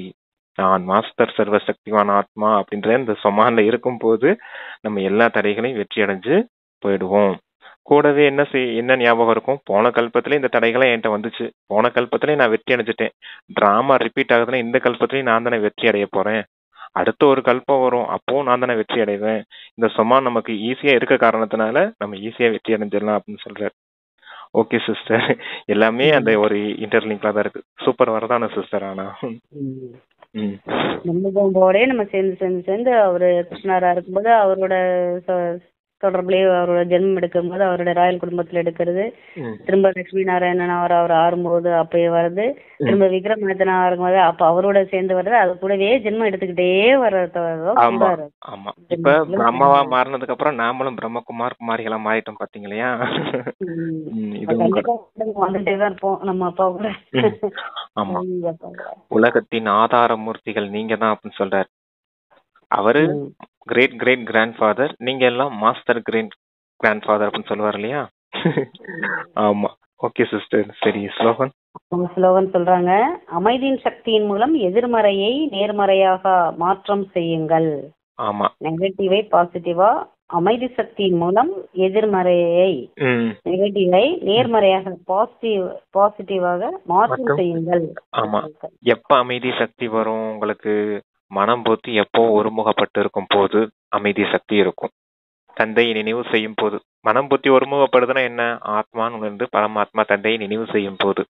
நான் மாஸ்டர் சர்வசக்திவான் ஆத்மா அப்படின்ற இந்த சமான்ல இருக்கும் போது நம்ம எல்லா தடைகளையும் வெற்றி அடைஞ்சு போயிடுவோம். கூடவே என்ன ஞாபகம் இருக்கும், போன கல்பத்திலே இந்த தடைகளை என்கிட்ட வந்துச்சு, போன கல்பத்திலே நான் வெற்றி அடைஞ்சிட்டேன், டிராமா ரிப்பீட் ஆகுதுன்னா இந்த கல்பத்திலையும் நான் தானே வெற்றி அடைய போறேன், அடுத்த ஒரு கல்பம் வரும் அப்பவும் நான் தானே வெற்றி அடைவேன். இந்த சமான் நமக்கு ஈஸியா இருக்க காரணத்தினால நம்ம ஈஸியா வெற்றி அடைஞ்சிடலாம் அப்படின்னு சொல்றாரு. ஓகே சிஸ்டர், எல்லாமே அந்த ஒரு இன்டர்லிங்க்ல தான் இருக்கு. சூப்பர் வரதான சிஸ்டர். ஆனா நம்ம சேர்ந்து அவரு கிருஷ்ணரா இருக்கும்போது அவரோட தொடர்புலயே அவரோட ஜென்மம் எடுக்கும்போது அவரோட ராயல் குடும்பத்துல எடுக்கிறது, திரும்ப லட்சுமி நாராயணன் அவர் ஆறும்போது அப்பயே வருது, திரும்ப விக்ரமாதித்தனா ஆகும்போது அப்ப அவரோட சேர்ந்து வருது, அது கூடவே ஜென்மம் எடுத்துக்கிட்டே வர்றாரு. ஆமா, இப்ப பிரம்மாவா மாறினதுக்கு அப்புறம் நாமளும் குமாரிகளா மாறிட்டோம் பாத்தீங்களா. வந்துட்டே தான் இருப்போம் நம்ம அப்பா கூட. ஆமா, உலகத்தின் ஆதார மூர்த்திகள் நீங்க தான் அப்படின்னு சொல்றாரு. அவரு கிரேட் கிரேட் கிராண்ட் ஃபாதர், நீங்க எல்லாம் மாஸ்டர் கிரேட் கிராண்ட் ஃபாதர் அப்படின்னு சொல்லுவார் இல்லையா. ஆமா, ஓகே சிஸ்டர். சரி, ஸ்லோகன் சொல்றாங்க, அமைதியின் சக்தியின் மூலம் எதிர்மறையை நேர்மறையாக மாற்றம் செய்யுங்கள். ஆமா, நெகட்டிவை பாசிட்டிவா, அமைதி சக்தியின் மூலம் எதிர்மறையை நெகட்டிவை நேர்மறையாக பாசிட்டிவாக மாற்றம் செய்யுங்கள். ஆமா, எப்ப அமைதி சக்தி வரும் உங்களுக்கு, மனம் புத்தி எப்போ ஒருமுகப்பட்டு இருக்கும் போது அமைதி சக்தி இருக்கும். தந்தையை நினைவு செய்யும் போது, மனம் புத்தி ஒருமுகப்படுதுன்னா என்ன, ஆத்மான்னு உணர்ந்து பரமாத்மா தந்தையை நினைவு செய்யும் போது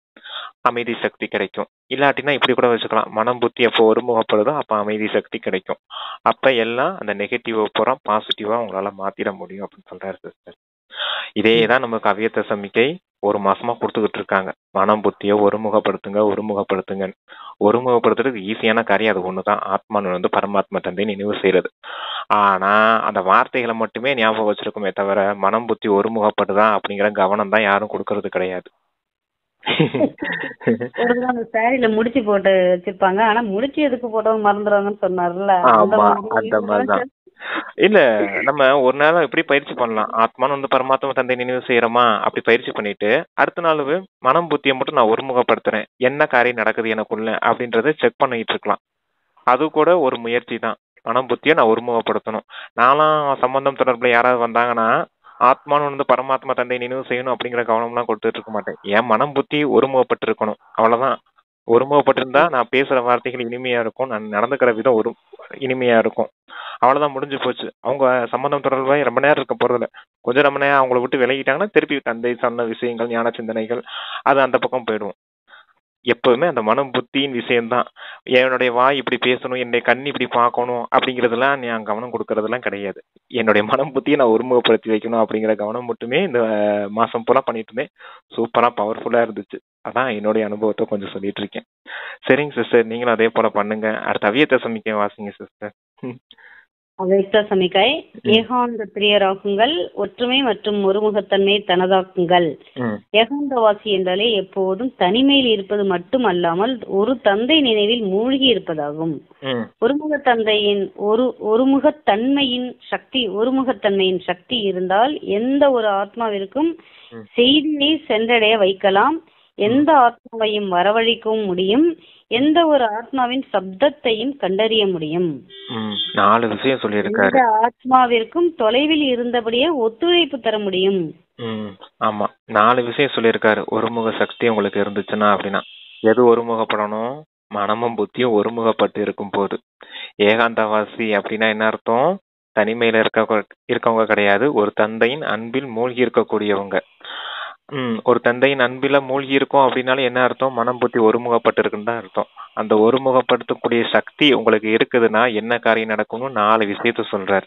அமைதி சக்தி கிடைக்கும். இல்லாட்டினா இப்படி கூட வச்சுக்கலாம், மனம் புத்தி எப்போ ஒருமுகப்படுதோ அப்ப அமைதி சக்தி கிடைக்கும். அப்ப எல்லாம் அந்த நெகட்டிவ் பூரா பாசிட்டிவா உங்களால மாத்திட முடியும் அப்படின்னு சொல்றாரு சிஸ்டர். இதேதான் நமக்கு அவ்வியக்த சமிக்கை ஒரு மாசமா கொடுத்துக்கிட்டு இருக்காங்க. மனம் புத்திய ஒருமுகப்படுத்துங்க. ஒருமுகப்படுத்துறதுக்கு ஈஸியான காரியம் அது ஒண்ணுதான், ஆத்மான்னு வந்து பரமாத்மா தந்தை நினைவு செய்யறது. ஆனா அந்த வார்த்தைகளை மட்டுமே ஞாபகம் வச்சிருக்குமே தவிர மனம் புத்தி ஒருமுகப்படுதா அப்படிங்கிற கவனம் தான் யாரும் கொடுக்கறது கிடையாது. முடிச்சு போட்டு வச்சிருப்பாங்க, ஆனா முடிச்சு எதுக்கு போட்டவங்க மறந்துடுவாங்கன்னு சொன்னார்ல. ஆமா, அந்த மாதிரிதான். இல்ல, நம்ம ஒரு நாள் இப்படி பயிற்சி பண்ணலாம், ஆத்மான்னு வந்து பரமாத்மா தந்தை நினைவு செய்யறோமா அப்படி பயிற்சி பண்ணிட்டு அடுத்த நாள் மனம் புத்தியை மட்டும் நான் ஒருமுகப்படுத்துறேன், என்ன காரியம் நடக்குது எனக்குள்ள அப்படின்றத செக் பண்ணிட்டு இருக்கலாம். அது கூட ஒரு முயற்சி தான், மனம் புத்தியை நான் ஒருமுகப்படுத்தணும். நான்லாம் சம்பந்தம் தொடர்புல யாராவது வந்தாங்கன்னா ஆத்மான்னு வந்து பரமாத்மா தந்தை நினைவு செய்யணும் அப்படிங்கிற கவனம்லாம் கொடுத்துட்டு இருக்க மாட்டேன். என் மனம் புத்தி ஒருமுகப்பட்டு இருக்கணும், அவ்வளவுதான். ஒருமுகப்பட்டிருந்தா நான் பேசுற வார்த்தைகள் இனிமையா இருக்கும், நான் நடந்துக்கிற விதம் ஒரு இனிமையா இருக்கும், அவ்வளவுதான், முடிஞ்சு போச்சு. அவங்க சம்பந்தம் தொடர்பாக ரொம்ப நேரம் இருக்க போறதில்ல, கொஞ்சம் ரொம்ப நேரம் அவங்கள விட்டு விலகிட்டாங்கன்னா திருப்பி தந்தை சொன்ன விஷயங்கள் ஞான சிந்தனைகள் அது அந்த பக்கம் போயிடும். எப்பவுமே அந்த மனம் புத்தியின் விஷயம்தான். என்னுடைய வாய் இப்படி பேசணும், என்னுடைய கண் இப்படி பார்க்கணும் அப்படிங்கறதெல்லாம் நான் கவனம் கொடுக்கறதெல்லாம் கிடையாது. என்னுடைய மனம் புத்தியை நான் ஒருமுகப்படுத்தி வைக்கணும் அப்படிங்கிற கவனம் மட்டுமே இந்த மாசம் பூரா பண்ணிட்டு இருந்தேன். சூப்பரா பவர்ஃபுல்லா இருந்துச்சு. அதான் என்னுடைய அனுபவத்தை கொஞ்சம் சொல்லிட்டு இருக்கேன். சரிங்க சிஸ்டர், நீங்களும் அதே போல பண்ணுங்க. அடுத்த அவ்வியக்த சமிக்கை வாசிங்க சிஸ்டர். அவ்யக்த சமிக்கை. ஏகாந்த பிரியராகுங்கள், ஒற்றுமை மற்றும் ஒருமுகத்தன்மையை தனதாக்குங்கள். ஏகாந்தவாசி என்றாலே எப்போதும் தனிமையில் இருப்பது மட்டும் அல்லாமல் ஒரு தந்தை நினைவில் மூழ்கி இருப்பதாகும். ஒருமுகத்தன்மையின் சக்தி இருந்தால் எந்த ஒரு ஆத்மாவிற்கும் செய்தியை சென்றடைய வைக்கலாம், எந்த ஆத்மாவையும் வரவழைக்கவும் முடியும், எந்த ஒரு ஆத்மாவின் சப்தத்தையும் கண்டறிய முடியும். 4 விஷயம் சொல்லியிருக்காரு. எந்த ஆத்மாவிற்கும் தொலைவில் இருந்தபடியே ஒத்துழைப்பு தர முடியும். ஆமா, 4 விஷயம் சொல்லியிருக்காரு. ஒருமுக சக்தி உங்களுக்கு இருந்துச்சுன்னா அப்படின்னா எது ஒருமுகப்படணும்? மனமும் புத்தியும் ஒருமுகப்பட்டு இருக்கும் போது. ஏகாந்தவாசி அப்படின்னா என்ன அர்த்தம்? தனிமையில இருக்கவங்க கிடையாது, ஒரு தந்தையின் அன்பில் மூழ்கி இருக்கக்கூடியவங்க. ஒரு தந்தையின் அன்பில மூழ்கி இருக்கும் அப்படின்னாலும் என்ன அர்த்தம்? மனம் புத்தி ஒருமுகப்பட்டு இருக்குன்னு தான் அர்த்தம். அந்த ஒருமுகப்படுத்தக்கூடிய சக்தி உங்களுக்கு இருக்குதுன்னா என்ன காரியம் நடக்கும்னு 4 விஷயத்த சொல்றாரு.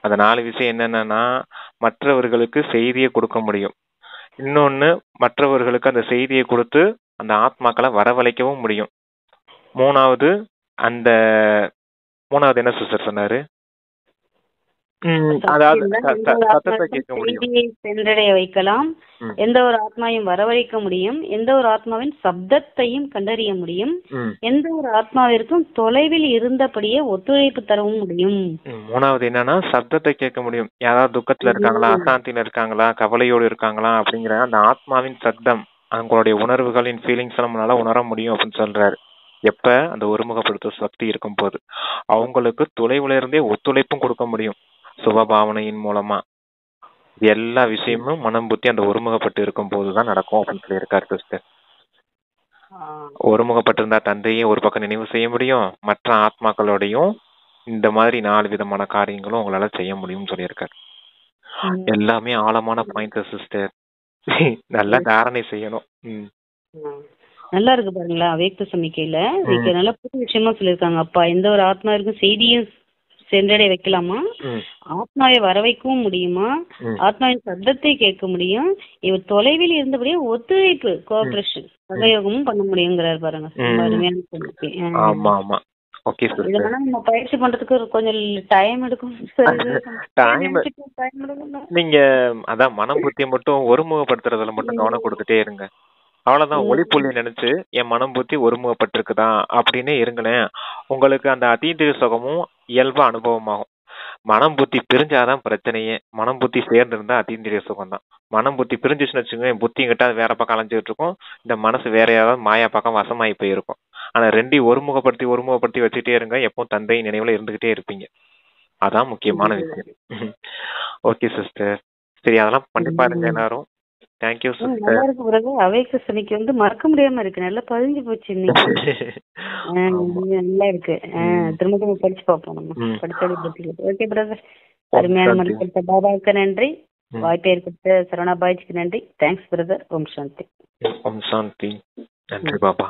அந்த 4 விஷயம் என்னென்னா, மற்றவர்களுக்கு செய்தியை கொடுக்க முடியும். இன்னொன்னு, மற்றவர்களுக்கு அந்த செய்தியை கொடுத்து அந்த ஆத்மாக்களை வரவழைக்கவும் முடியும். மூணாவது என்ன சிஸ்டர் சொன்னாரு? சென்றடைய வைக்கலாம், எந்த ஒரு ஆத்மாவையும் வரவழைக்க முடியும், எந்த ஒரு ஆத்மாவின் சப்தத்தையும் கண்டறிய முடியும், எந்த ஒரு ஆத்மாவிற்கும் தொலைவில் இருந்தபடியே ஒத்துழைப்பு தரவும் முடியும். மூணாவது என்னன்னா, சப்தத்தை கேட்க முடியும். யாராவது துக்கத்துல இருக்காங்களா, அசாந்தியில இருக்காங்களா, கவலையோடு இருக்காங்களா அப்படிங்கிற அந்த ஆத்மாவின் சப்தம், அவங்களுடைய உணர்வுகளின் ஃபீலிங்ஸ் நம்மளால உணர முடியும் அப்படின்னு சொல்றாரு. எப்ப அந்த ஒருமுகப்படுத்தும் சக்தி இருக்கும் போது அவங்களுக்கு தொலைவுல இருந்தே ஒத்துழைப்பும் கொடுக்க முடியும். சுபபாவனையின் மூலமா எல்லா விஷயமும் மனம் புத்தி அந்த ஒருமுகப்பட்டு இருக்கும் போதுதான் நடக்கும் அப்படின்னு சொல்லியிருக்காரு சிஸ்டர். ஒருமுகப்பட்டிருந்தா தந்தையே ஒரு பக்கம் நினைவு செய்ய முடியும், மற்ற ஆத்மாக்களோடையும் இந்த மாதிரி 4 விதமான காரியங்களும் உங்களால செய்ய முடியும்னு சொல்லியிருக்காரு. எல்லாமே ஆழமான பாயிண்ட் சிஸ்டர். நல்லா தாரணை செய்யணும். நல்லா இருக்கு பாருங்களா, அவ்யக்த சமிக்கையில நல்ல புது விஷயமா சொல்லியிருக்காங்க. அப்பா, எந்த ஒரு ஆத்மாவிற்கும் செய்தியும் சென்றடைய வைக்கலாமா, ஆத்மாவை வர வைக்கவும் முடியுமா, ஆத்மாவின் சப்தத்தை கேட்க முடியும், இவர் தொலைவில் இருந்தபடியே ஒத்துழைப்பு கோஆபரேஷன் சகயோகமும் பண்ண முடியுங்கிறாரு பாருங்க. நம்ம பயிற்சி பண்றதுக்கு கொஞ்சம் டைம் எடுக்கும். நீங்க அதான் மனம் புத்தியை மட்டும் ஒருமுகப்படுத்துறதுல மட்டும் கவனம் கொடுத்துட்டே இருங்க. அவ்வளவுதான். ஒளிப்புள்ளி நினைச்சு என் மனம் புத்தி ஒருமுகப்பட்டிருக்குதா அப்படின்னு இருங்களேன். உங்களுக்கு அந்த அதீந்திரிய சுகமும் இயல்பா அனுபவமாகும். மனம் புத்தி பிரிஞ்சாதான் பிரச்சனையே. மனம் புத்தி சேர்ந்து இருந்தா அதீந்திரிய சுகம் தான். மனம் புத்தி பிரிஞ்சிச்சுன்னு வச்சுக்கோங்க, என் புத்தி கிட்ட வேற பக்கம் அலைஞ்சிட்டு இருக்கும், இந்த மனசு வேற யாராவது மாயா பக்கம் வசமாயி போயிருக்கும். ஆனா ரெண்டையும் ஒருமுகப்படுத்தி வச்சுட்டே இருங்க, எப்பவும் தந்தை நினைவுல இருந்துகிட்டே இருப்பீங்க. அதான் முக்கியமான விஷயம். ஓகே சிஸ்டர், சரி, அதெல்லாம் கண்டிப்பா இருங்க எல்லாரும். Thank you sister. நல்லா இருக்கு பிறகு அவ்யக்த சமிக்கை மறக்க முடியாம இருக்கு, நல்லா பதிஞ்சு போச்சு இன்னைக்கு. நல்லா இருக்கு. திரும்ப படிச்சு பார்ப்போம் நம்ம படிச்சது. ஓகே பிரதர், அருமையான மறுத்த பாபாவுக்கு நன்றி, வாய்ப்பை ஏற்படுத்த சரவணா பாய்ச்சிக்கு நன்றி. Thanks brother. ஓம் சாந்தி. ஓம் சாந்தி. நன்றி பாபா.